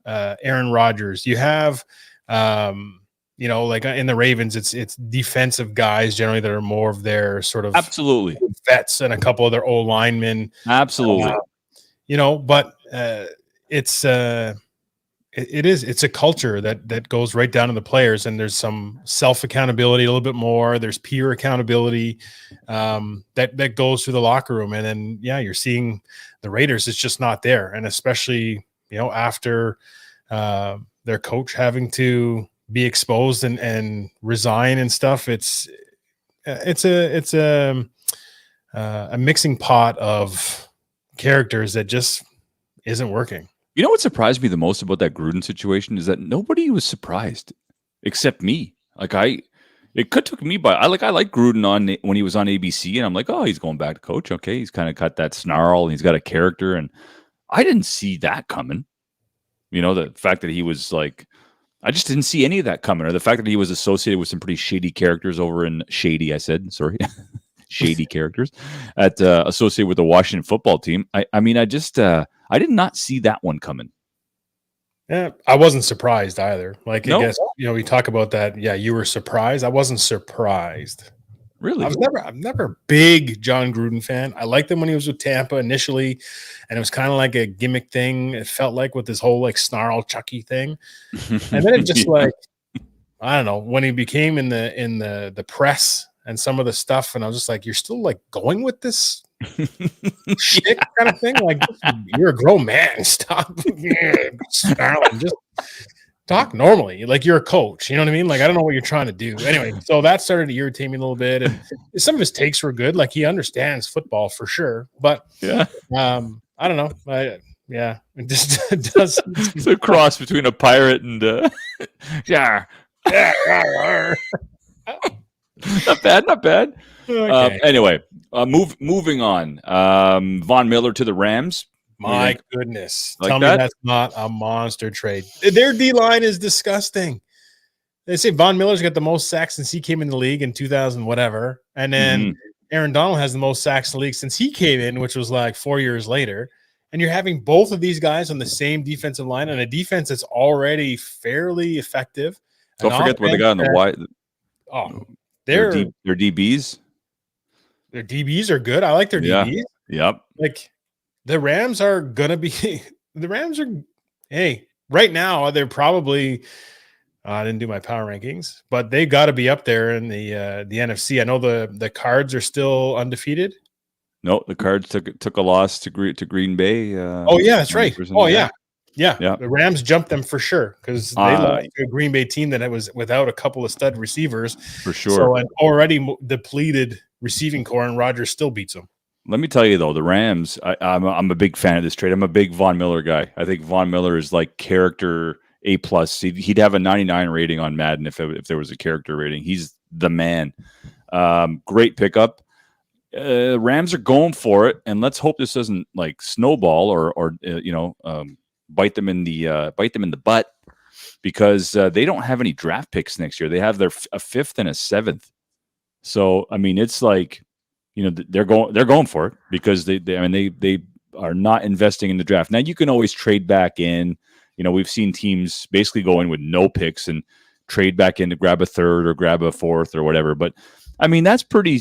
Aaron Rodgers, you have like in the Ravens, it's defensive guys generally that are more of their sort of absolutely vets and a couple of their old linemen. Absolutely. But it's a culture that goes right down to the players, and there's some self-accountability a little bit more. There's peer accountability that goes through the locker room. And then, you're seeing the Raiders, it's just not there. And especially, after their coach having to be exposed and resign and stuff, it's a mixing pot of characters that just isn't working. You know what surprised me the most about that Gruden situation is that nobody was surprised except me. Took me by. I like Gruden when he was on ABC, and I'm like, oh, he's going back to coach. Okay, he's kind of got that snarl, and he's got a character, and I didn't see that coming. The fact that he was like, I just didn't see any of that coming, or the fact that he was associated with some pretty shady characters over in shady characters associated with the Washington football team. I did not see that one coming. Yeah, I wasn't surprised either. I guess, we talk about that. Yeah, you were surprised. I wasn't surprised. Really? I'm never a big John Gruden fan. I liked him when he was with Tampa initially, and it was kind of like a gimmick thing. It felt like with this whole snarl Chucky thing. And then it just I don't know, when he became in the press and some of the stuff, and I was just like, you're still going with this shit kind of thing. You're a grown man. Stop snarling. Just talk normally. You're a coach. You know what I mean? I don't know what you're trying to do. Anyway, so that started to irritate me a little bit. And some of his takes were good. He understands football for sure. But I don't know. It just does. It's a cross between a pirate and yeah. Not bad. Okay. Anyway, moving on. Von Miller to the Rams. My goodness. Tell me that's not a monster trade. Their D-line is disgusting. They say Von Miller's got the most sacks since he came in the league in 2000 whatever. And then Aaron Donald has the most sacks in the league since he came in, which was 4 years later. And you're having both of these guys on the same defensive line and a defense that's already fairly effective. Don't forget what they got on the wide. Oh, their DBs. Their DBs are good. I like their DBs. Yep. The Rams are gonna be. The Rams are. Hey, right now they're probably. I didn't do my power rankings, but they got to be up there in the NFC. I know the Cards are still undefeated. No, the Cards took a loss to Green Bay. Oh yeah, that's right. Oh yeah. The Rams jumped them for sure because they lost to a Green Bay team that was without a couple of stud receivers for sure. So an already depleted receiving core, and Rodgers still beats them. Let me tell you though, the Rams. I'm a big fan of this trade. I'm a big Von Miller guy. I think Von Miller is character A+. He'd have a 99 rating on Madden if there was a character rating. He's the man. Great pickup. Rams are going for it, and let's hope this doesn't snowball or bite them in the butt, because they don't have any draft picks next year. They have a fifth and a seventh. So I mean, it's they're going for it because they are not investing in the draft. Now you can always trade back in. We've seen teams basically go in with no picks and trade back in to grab a third or grab a fourth or whatever. But I mean, that's pretty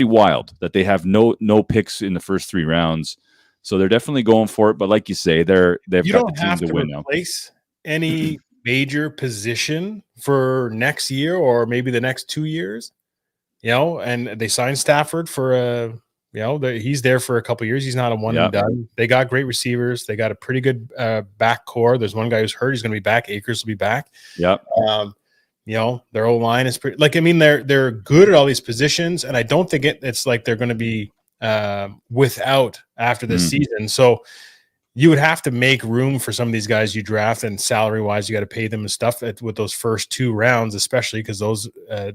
wild that they have no picks in the first 3 rounds. So they're definitely going for it. But like you say, they've got the team to win now. Replace any major position for next year or maybe the next 2 years, and they signed Stafford for he's there for a couple of years. He's not a one and done. They got great receivers. They got a pretty good back core. There's one guy who's hurt. He's going to be back. Akers will be back. Yep. Their O line is pretty. They're good at all these positions, and I don't think it's like they're going to be without after this season. So you would have to make room for some of these guys you draft, and salary wise, you got to pay them and stuff with those first 2 rounds, especially because those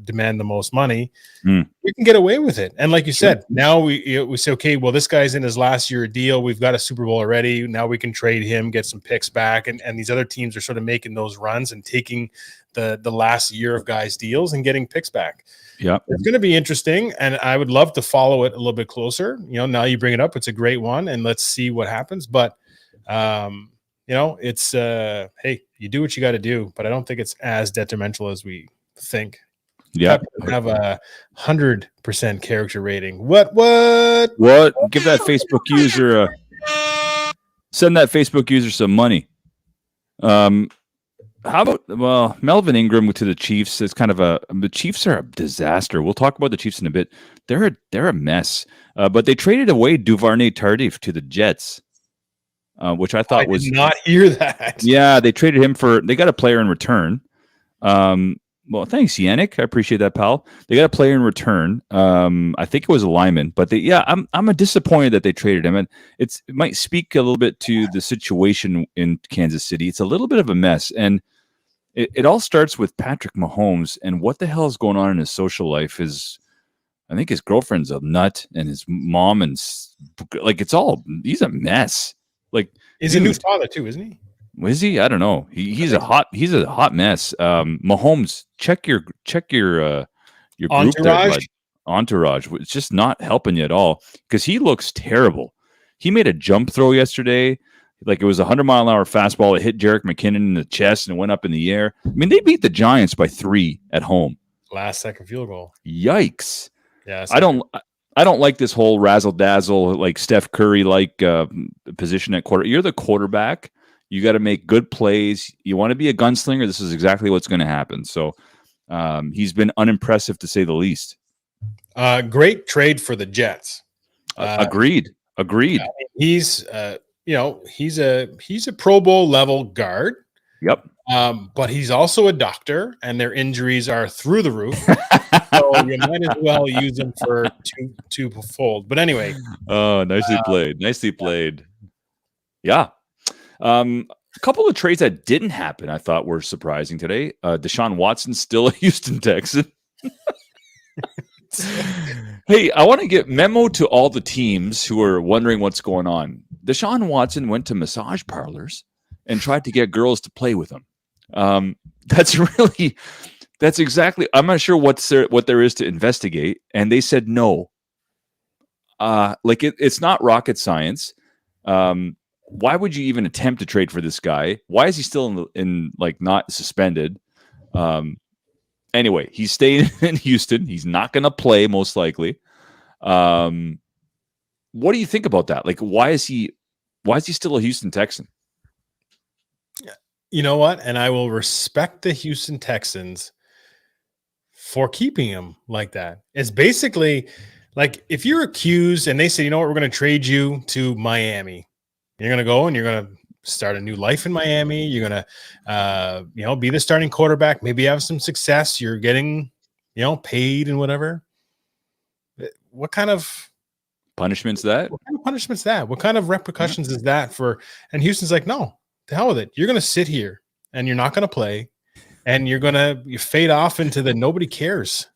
demand the most money. You can get away with it. And like you said, now we say, okay, well, this guy's in his last year deal. We've got a Super Bowl already. Now we can trade him, get some picks back. And these other teams are sort of making those runs and taking the last year of guys' deals and getting picks back. Yeah, it's going to be interesting, and I would love to follow it a little bit closer. Now you bring it up, it's a great one, and let's see what happens. But it's hey, you do what you got to do, but I don't think it's as detrimental as we think. Yeah, have a 100% character rating. What? Give that Facebook user send that Facebook user some money. How about Melvin Ingram to the Chiefs? It's kind of the Chiefs are a disaster. We'll talk about the Chiefs in a bit. They're a mess. But they traded away Duvernay Tardif to the Jets, which I thought was did not hear that. Yeah, they traded him they got a player in return. Well, thanks, Yannick. I appreciate that, pal. They got a player in return. I think it was a lineman, but I'm disappointed that they traded him, and it might speak a little bit to the situation in Kansas City. It's a little bit of a mess, and it all starts with Patrick Mahomes, and what the hell is going on in his social life is, I think his girlfriend's a nut, and his mom, and he's a mess. He's a new father too, isn't he? Is he? I don't know. He's a hot mess. Mahomes, check your group entourage. There, entourage. It's just not helping you at all because he looks terrible. He made a jump throw yesterday, like it was a 100-mile-an-hour fastball. It hit Jerick McKinnon in the chest and it went up in the air. I mean, they beat the Giants by 3 at home. Last second field goal. Yikes! Yeah, I don't like this whole razzle dazzle like Steph Curry position at quarter. You're the quarterback. You got to make good plays. You want to be a gunslinger. This is exactly what's going to happen. So he's been unimpressive to say the least. Great trade for the Jets. Agreed. He's he's a Pro Bowl level guard. Yep. But he's also a doctor, and their injuries are through the roof. So you might as well use him for two-fold. But anyway. Oh, nicely played. Nicely played. Yeah. A couple of trades that didn't happen, I thought were surprising today. Deshaun Watson still a Houston Texan. Hey, I want to get memo to all the teams who are wondering what's going on. Deshaun Watson went to massage parlors and tried to get girls to play with him. That's exactly. I'm not sure what there is to investigate, and they said no. It's not rocket science. Why would you even attempt to trade for this guy? Why is he still in not suspended? Anyway, he's staying in Houston. He's not going to play most likely. What do you think about that? Why is he still a Houston Texan? You know what? And I will respect the Houston Texans for keeping him like that. It's basically like if you're accused and they say, you know what, we're going to trade you to Miami. You're going to go and you're going to start a new life in Miami. You're going to, be the starting quarterback, maybe have some success. You're getting, paid and whatever. What kind of punishment's that? What kind of punishment's that? What kind of repercussions is that for? And Houston's like, no, the hell with it. You're going to sit here and you're not going to play and you fade off into the nobody cares.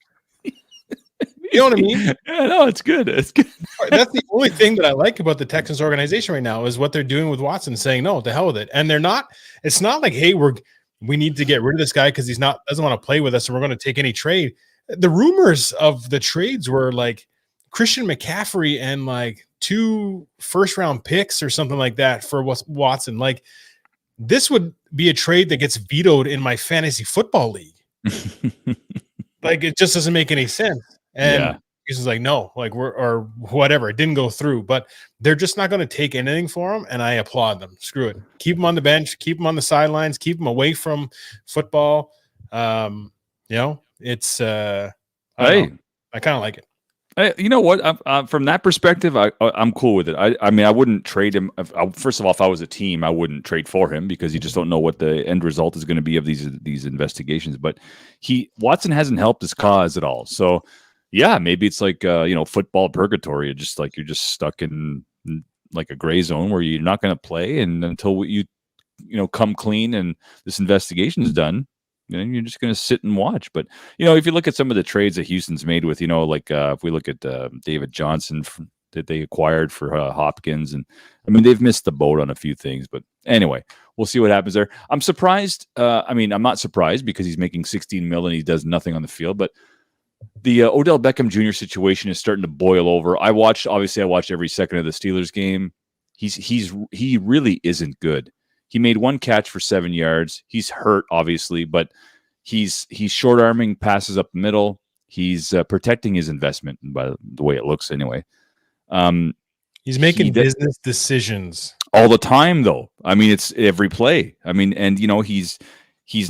You know what I mean? Yeah, no, it's good. It's good. That's the only thing that I like about the Texans organization right now is what they're doing with Watson, saying no, the hell with it. And it's not like, hey, we need to get rid of this guy because doesn't want to play with us and we're going to take any trade. The rumors of the trades were like Christian McCaffrey and 2 first-round picks or something like that for Watson. This would be a trade that gets vetoed in my fantasy football league. Like, it just doesn't make any sense. And he's like, no, like or whatever. It didn't go through, but they're just not going to take anything for him. And I applaud them. Screw it. Keep him on the bench, keep him on the sidelines, keep him away from football. It's I kind of like it. You know what? From that perspective, I'm cool with it. I mean, I wouldn't trade him. First of all, if I was a team, I wouldn't trade for him because you just don't know what the end result is going to be of these investigations. But Watson hasn't helped his cause at all. So, yeah, maybe it's like football purgatory. It's just like you're just stuck in like a gray zone where you're not going to play, and until you come clean and this investigation is done. You're just going to sit and watch. But, if you look at some of the trades that Houston's made with, if we look at David Johnson that they acquired for Hopkins, and I mean, they've missed the boat on a few things. But anyway, we'll see what happens there. I'm surprised. I'm not surprised because he's making $16 million and he does nothing on the field. But the Odell Beckham Jr. situation is starting to boil over. I watched every second of the Steelers game. He really isn't good. He made one catch for 7 yards. He's hurt, obviously, but he's short-arming passes up the middle. He's protecting his investment, by the way it looks anyway. He's making business decisions all the time, though. I mean, it's every play. I mean, and he's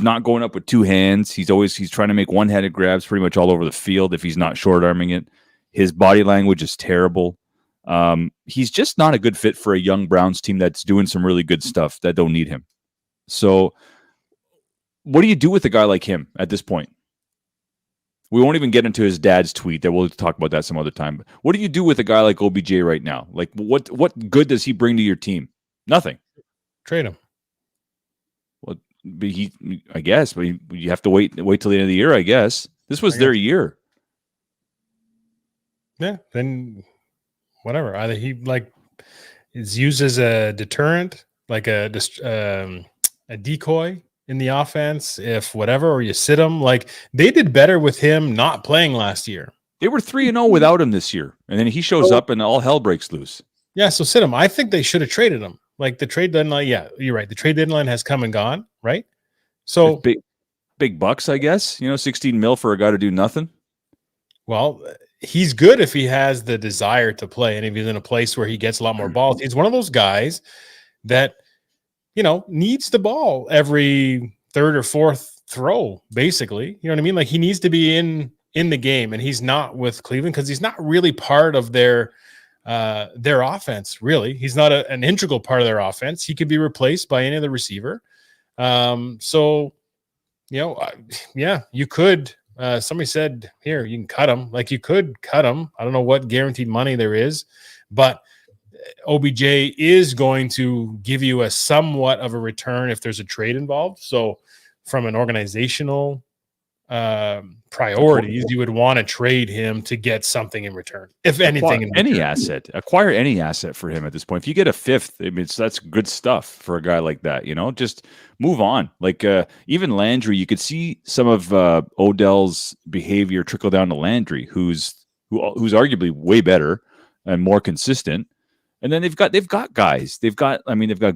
not going up with two hands. He's trying to make one-handed grabs pretty much all over the field if he's not short-arming it. His body language is terrible. He's just not a good fit for a young Browns team that's doing some really good stuff that don't need him. So what do you do with a guy like him at this point? We won't even get into his dad's tweet. That we'll talk about that some other time. But what do you do with a guy like OBJ right now? Like what good does he bring to your team? Nothing. Trade him. Well, I guess, but you have to wait till the end of the year, I guess. This was their year. Yeah, then whatever. Either he is used as a deterrent, like a decoy in the offense, if whatever, or you sit him. Like, they did better with him not playing last year. They were 3-0 without him this year, and then he shows up and all hell breaks loose. Yeah, so sit him. I think they should have traded him. Like, the trade deadline. Yeah, you're right. The trade deadline has come and gone, right? So big bucks, I guess. $16 million for a guy to do nothing. Well, he's good if he has the desire to play, and if he's in a place where he gets a lot more balls. He's one of those guys that needs the ball every third or fourth throw, basically. You know what I mean? Like, he needs to be in the game, and he's not with Cleveland because he's not really part of their offense. Really, he's not an integral part of their offense. He could be replaced by any other receiver. So you could. Somebody said, here, you can cut him. Like, you could cut him. I don't know what guaranteed money there is, but OBJ is going to give you a somewhat of a return if there's a trade involved. So from an organizational priorities, you would want to trade him to get something in return, if anything. Acquire any asset for him at this point. If you get a fifth, I mean, that's good stuff for a guy like that. Just move on. Like even Landry, you could see some of Odell's behavior trickle down to Landry, who's arguably way better and more consistent. And then they've got guys. They've got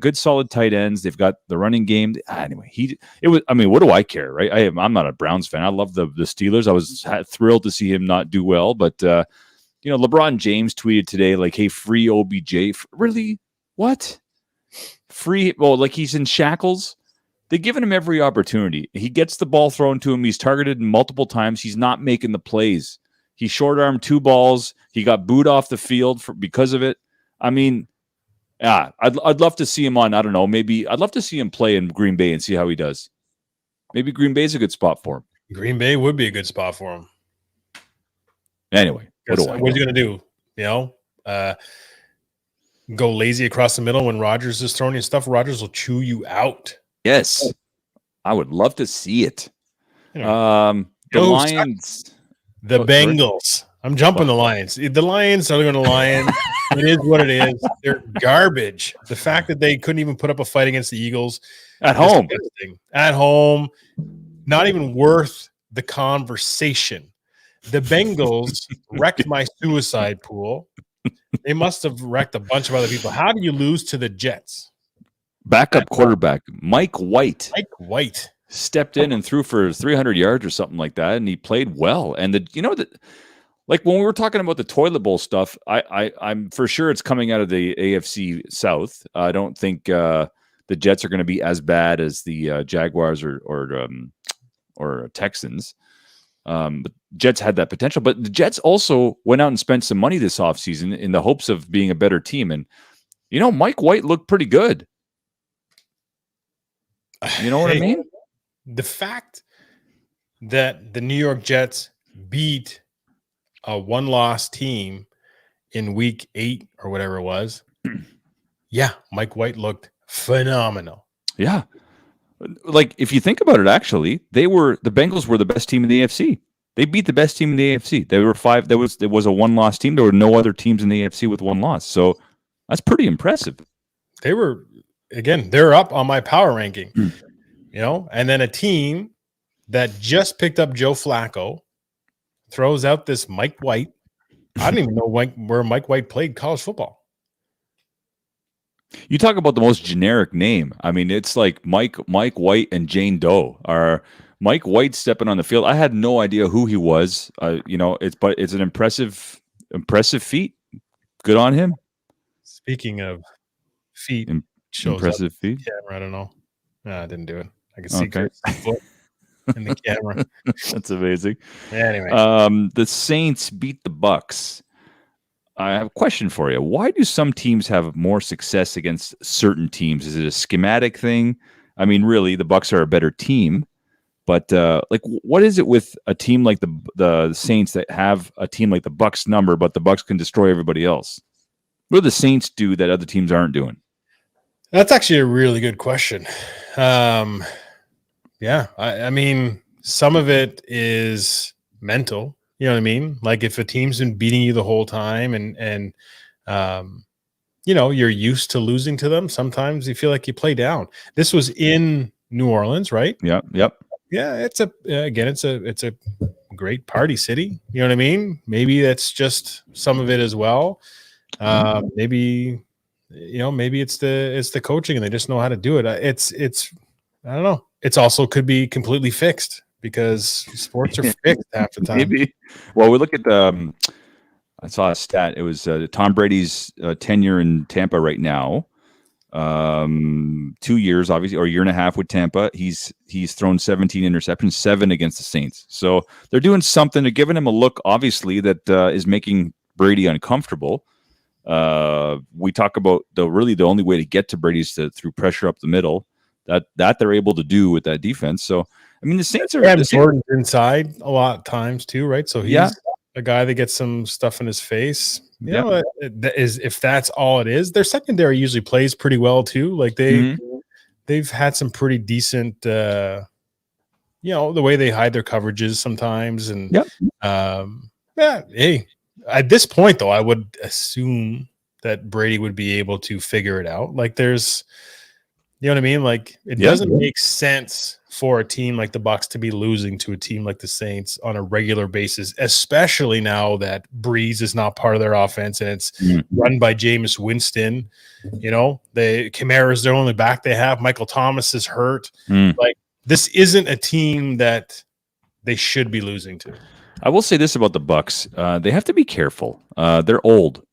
good solid tight ends. They've got the running game. Anyway, what do I care, right? I'm not a Browns fan. I love the Steelers. I was thrilled to see him not do well, but LeBron James tweeted today, like, "Hey, free OBJ." Really? What? Free? Well, like, he's in shackles. They've given him every opportunity. He gets the ball thrown to him. He's targeted multiple times. He's not making the plays. He short-armed 2 balls. He got booed off the field because of it. I mean, yeah, I'd love to see him on, I don't know, maybe I'd love to see him play in Green Bay and see how he does. Maybe Green Bay's a good spot for him. Green Bay would be a good spot for him. Anyway, what are you going to do? Go lazy across the middle when Rodgers is throwing you stuff? Rodgers will chew you out. Yes. I would love to see it. The Lions. The Bengals. I'm jumping the Lions. The Lions are going to Lions. It is what it is. They're garbage. The fact that they couldn't even put up a fight against the Eagles at home, not even worth the conversation. The Bengals wrecked my suicide pool. They must have wrecked a bunch of other people. How do you lose to the Jets? Backup quarterback Mike White. Mike White stepped in and threw for 300 yards or something like that, and he played well. And like when we were talking about the toilet bowl stuff, I'm for sure it's coming out of the AFC South. I don't think the Jets are going to be as bad as the Jaguars or Texans. But Jets had that potential, but the Jets also went out and spent some money this offseason in the hopes of being a better team. And Mike White looked pretty good. You know what I mean? The fact that the New York Jets beat a one-loss team in week 8 or whatever it was, yeah, Mike White looked phenomenal. Yeah. Like, if you think about it, actually, the Bengals were the best team in the AFC. They beat the best team in the AFC. They were 5. There was a one-loss team. There were no other teams in the AFC with one loss. So that's pretty impressive. They're up on my power ranking. And then a team that just picked up Joe Flacco throws out this Mike White. I don't even know where Mike White played college football. You talk about the most generic name. I mean, it's like Mike White and Jane Doe. Are Mike White stepping on the field? I had no idea who he was. It's an impressive feat. Good on him. Speaking of feet, impressive feet. Camera, I don't know. No, I didn't do it. I can see Kurt's foot in the camera. That's amazing. Anyway, the Saints beat the Bucks. I have a question for you. Why do some teams have more success against certain teams? Is it a schematic thing? I mean, really, the Bucks are a better team, but what is it with a team like the Saints that have a team like the Bucks number, but the Bucks can destroy everybody else? What do the Saints do that other teams aren't doing? That's actually a really good question. I mean, some of it is mental. You know what I mean? Like if a team's been beating you the whole time and you're used to losing to them, sometimes you feel like you play down. This was in New Orleans, right? Yep. Yeah, it's a great party city. You know what I mean? Maybe that's just some of it as well. Maybe it's the coaching and they just know how to do it. It's I don't know. It's also could be completely fixed because sports are fixed half the time. Maybe. Well, we look at I saw a stat. It was Tom Brady's tenure in Tampa right now. 2 years, obviously, or a year and a half with Tampa. He's thrown 17 interceptions, 7 against the Saints. So they're doing something. They're giving him a look, obviously, that is making Brady uncomfortable. We talk about the only way to get to Brady is through pressure up the middle. That they're able to do with that defense. So I mean, the Saints are. Jordan's inside a lot of times too, right? So he's a guy that gets some stuff in his face. You know, if that's all it is, their secondary usually plays pretty well too. Like they've had some pretty decent, the way they hide their coverages sometimes. And hey, at this point though, I would assume that Brady would be able to figure it out. Like there's, you know what I mean? Like it doesn't make sense for a team like the Bucs to be losing to a team like the Saints on a regular basis, especially now that Breeze is not part of their offense and it's run by Jameis Winston. Kamara's their only back they have. Michael Thomas is hurt. Like this isn't a team that they should be losing to. I will say this about the Bucs. They have to be careful. They're old.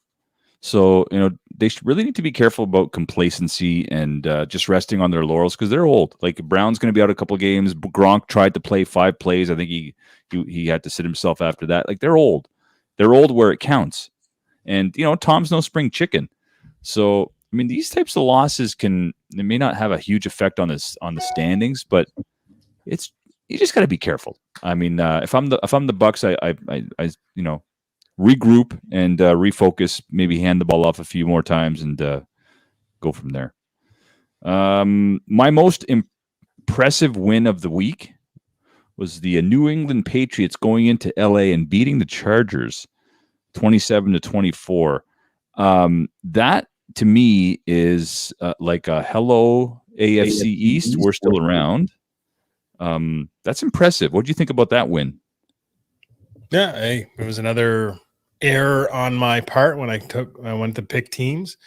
So, they really need to be careful about complacency and just resting on their laurels because they're old. Like Brown's going to be out a couple of games. Gronk tried to play 5 plays. I think he had to sit himself after that. Like they're old. They're old where it counts. And, Tom's no spring chicken. So, I mean, these types of losses they may not have a huge effect on the standings, but you just got to be careful. I mean, if I'm the Bucs, I regroup and refocus, maybe hand the ball off a few more times and go from there. My most impressive win of the week was the New England Patriots going into LA and beating the Chargers 27-24. That to me is like a hello AFC East. We're still around. That's impressive. What do you think about that win? Yeah, hey, it was another error on my part when I went to pick teams.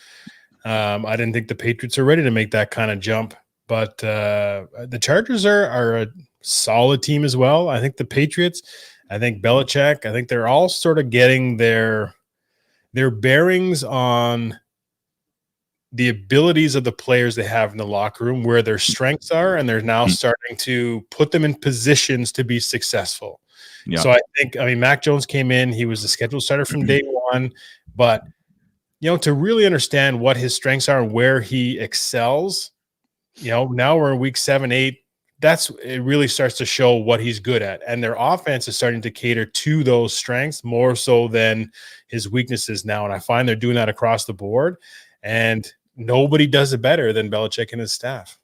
I didn't think the Patriots are ready to make that kind of jump, but the Chargers are a solid team as well. I think the Patriots, I think Belichick, I think they're all sort of getting their bearings on the abilities of the players they have in the locker room, where their strengths are, and they're now starting to put them in positions to be successful. Yeah. So I mean, Mac Jones came in, he was the scheduled starter from day one, but to really understand what his strengths are and where he excels, now we're in week 7, 8, it really starts to show what he's good at. And their offense is starting to cater to those strengths more so than his weaknesses now. And I find they're doing that across the board. And nobody does it better than Belichick and his staff.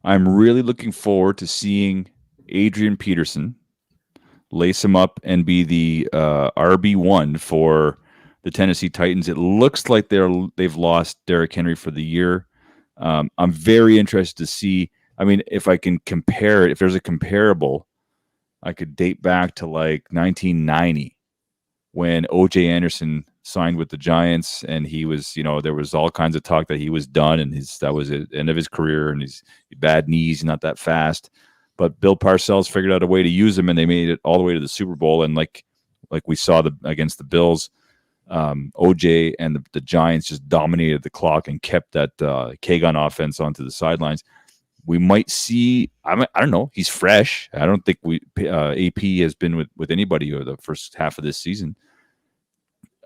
I'm really looking forward to seeing Adrian Peterson lace him up and be the RB1 for the Tennessee Titans. It looks like they've lost Derrick Henry for the year. I'm very interested to see. I mean, if I can compare it, if there's a comparable, I could date back to like 1990 when O.J. Anderson signed with the Giants, and he was, there was all kinds of talk that he was done, and that was the end of his career, and he's bad knees, not that fast. But Bill Parcells figured out a way to use him, and they made it all the way to the Super Bowl. And like we saw against the Bills, OJ and the Giants just dominated the clock and kept that Kagan offense onto the sidelines. We might see. I don't know. He's fresh. I don't think AP has been with anybody over the first half of this season.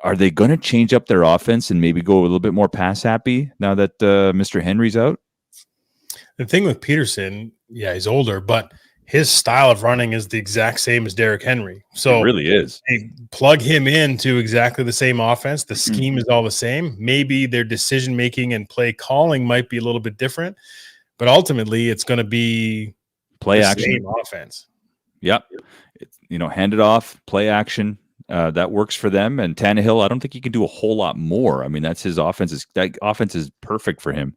Are they going to change up their offense and maybe go a little bit more pass happy now that Mr. Henry's out? The thing with Peterson, yeah, he's older, but his style of running is the exact same as Derrick Henry. So it really is. They plug him into exactly the same offense. The scheme is all the same. Maybe their decision-making and play calling might be a little bit different, but ultimately it's going to be play action same offense. Yep. Hand it off, play action. That works for them. And Tannehill, I don't think he can do a whole lot more. I mean, that's his offense. That offense is perfect for him.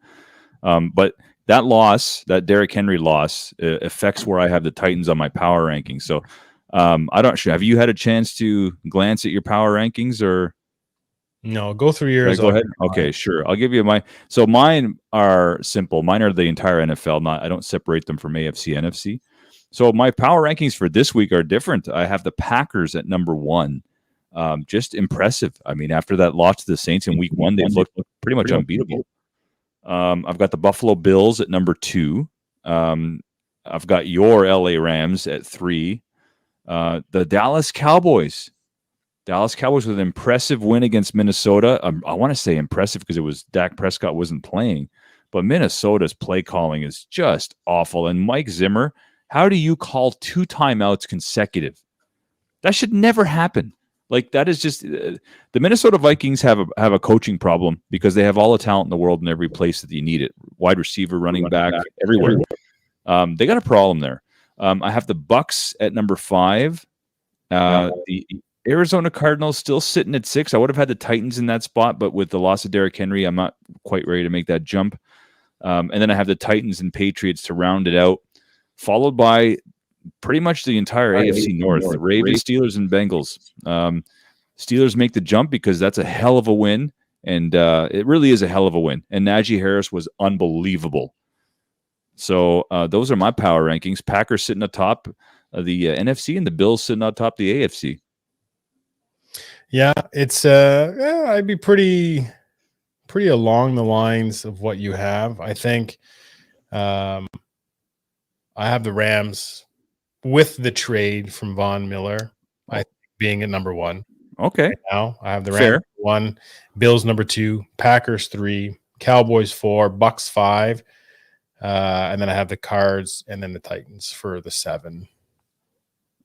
But that loss, that Derrick Henry loss, affects where I have the Titans on my power rankings. So I'm not sure. Have you had a chance to glance at your power rankings, or? No, go through yours. Go ahead. Okay, sure. I'll give you mine. So mine are simple. Mine are the entire NFL. I don't separate them from AFC, NFC. So my power rankings for this week are different. I have the Packers at number 1. Just impressive. I mean, after that loss to the Saints in week 1, they've looked pretty much unbeatable. I've got the Buffalo Bills at number 2. I've got your LA Rams at 3. The Dallas Cowboys. Dallas Cowboys with an impressive win against Minnesota. I want to say impressive because it was Dak Prescott wasn't playing, but Minnesota's play calling is just awful. And Mike Zimmer, how do you call 2 timeouts consecutive? That should never happen. Like, that is just the Minnesota Vikings have a coaching problem because they have all the talent in the world in every place that you need it. Wide receiver, running back, everywhere. They got a problem there. I have the Bucks at number 5. The Arizona Cardinals still sitting at 6. I would have had the Titans in that spot, but with the loss of Derrick Henry, I'm not quite ready to make that jump. And then I have the Titans and Patriots to round it out, followed by pretty much the entire AFC North, the Ravens, Steelers, and Bengals. Steelers make the jump because that's a hell of a win, and it really is a hell of a win. And Najee Harris was unbelievable. So those are my power rankings. Packers sitting atop the NFC, and the Bills sitting atop the AFC. Yeah, it's I'd be pretty along the lines of what you have. I think I have the Rams with the trade from Von Miller, I think, being at number 1. Okay. Right now I have the Rams 1, Bills number 2, Packers 3, Cowboys 4, Bucks 5, and then I have the Cards and then the Titans for the 7.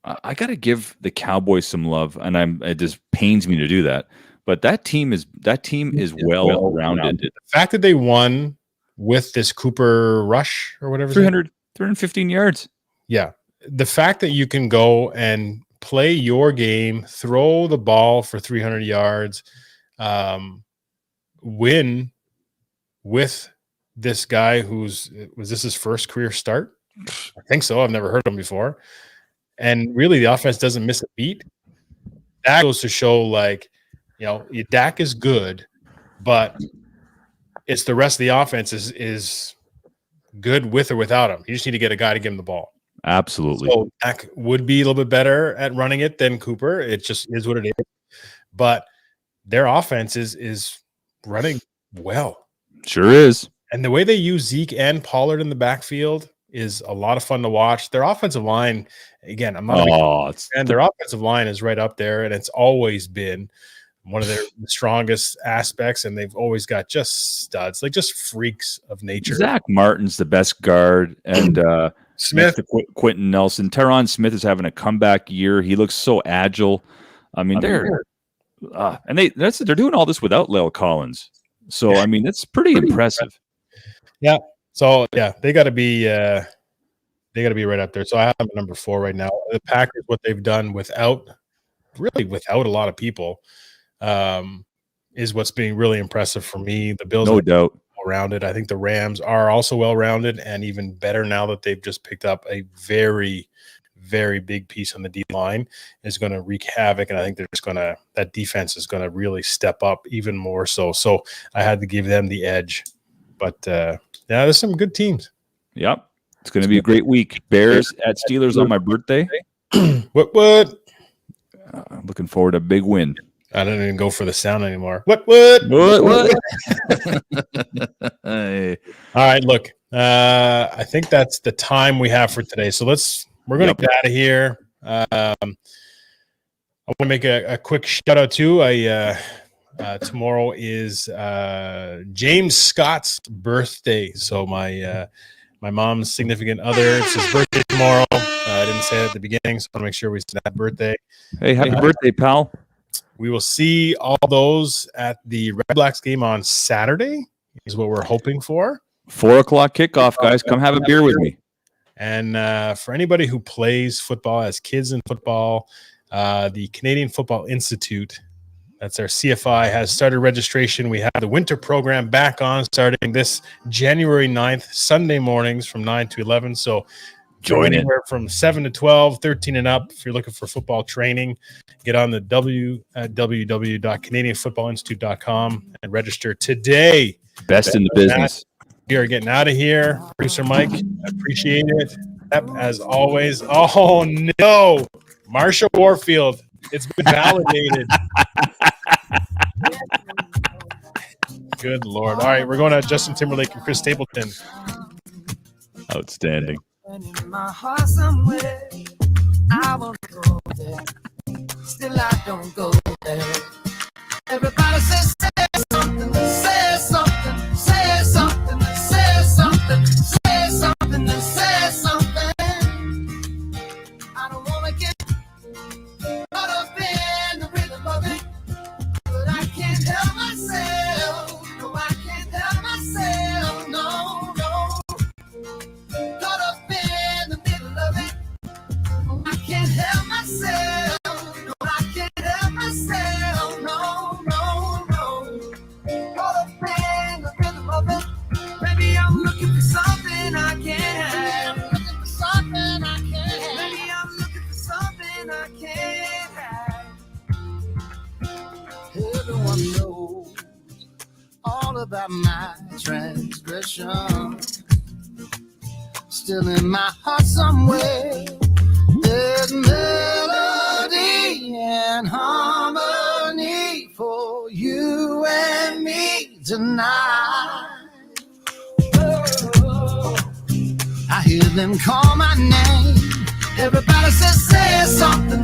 I got to give the Cowboys some love, and it just pains me to do that. But that team is well rounded. The fact that they won with this Cooper Rush or whatever, 315 yards. Yeah. The fact that you can go and play your game, throw the ball for 300 yards, win with this guy was this his first career start? I think so. I've never heard of him before. And really, the offense doesn't miss a beat. That goes to show, Dak is good, but It's the rest of the offense is good with or without him. You just need to get a guy to give him the ball. Absolutely. So Dak would be a little bit better at running it than Cooper. It just is what it is. But their offense is running well. Sure is. And the way they use Zeke and Pollard in the backfield is a lot of fun to watch. Their offensive line, again, I'm not a big fan. Their offensive line is right up there, and it's always been one of their strongest aspects, and they've always got just studs, like just freaks of nature. Zach Martin's the best guard, and Smith, Quentin Nelson. Tyron Smith is having a comeback year. He looks so agile. I mean, they're doing all this without Lyle Collins. So I mean, it's pretty impressive. Yeah. So yeah, they got to be right up there. So I have them at number 4 right now. The Packers, what they've done without a lot of people, is what's being really impressive for me. The Bills, no doubt, well-rounded. I think the Rams are also well-rounded and even better now that they've just picked up a very, very big piece on the D line. Is going to wreak havoc, and I think that defense is going to really step up even more so. So I had to give them the edge. But yeah, there's some good teams. Yep, it's going to be a great week. Bears at Steelers on my birthday. What? I'm looking forward to a big win. I don't even go for the sound anymore. What? Hey. All right, look. I think that's the time we have for today. So we're going to get out of here. I want to make a quick shout out too. Tomorrow is James Scott's birthday. So my mom's significant other, it's his birthday tomorrow. I didn't say it at the beginning, so I want to make sure we say happy birthday. Hey, happy birthday, pal. We will see all those at the Red Blacks game on Saturday, is what we're hoping for. 4 o'clock kickoff, guys. Come have a beer with me. And for anybody who plays football, as kids in football, the Canadian Football Institute, that's our CFI, has started registration. We have the winter program back on starting this January 9th, Sunday mornings from 9 to 11. So join anywhere from 7 to 12, 13 and up. If you're looking for football training, get on the www.canadianfootballinstitute.com and register today. Best in the business. We are getting out of here. Producer Mike, appreciate it. Yep, as always. Oh, no. Marsha Warfield. It's been validated. Good Lord. All right, we're going to Justin Timberlake and Chris Stapleton. Outstanding. In my heart somewhere, I won't go there. Still I don't go there. Everybody says something, say something, say something, say something, say something, say something. I don't want to get caught up in the rhythm of it, but I can't help myself. No, I can't help myself. No, no. Caught up in the middle of it. I can't help myself. No, I can't help myself. No, no, no. Caught up in the rhythm of it. Maybe I'm looking for something I can't have. Looking for something I can't have. Maybe I'm looking for something I can't have. Everyone knows all about my transgression. Still in my heart somewhere, there's melody and harmony for you and me tonight. Oh, I hear them call my name. Everybody says, say something.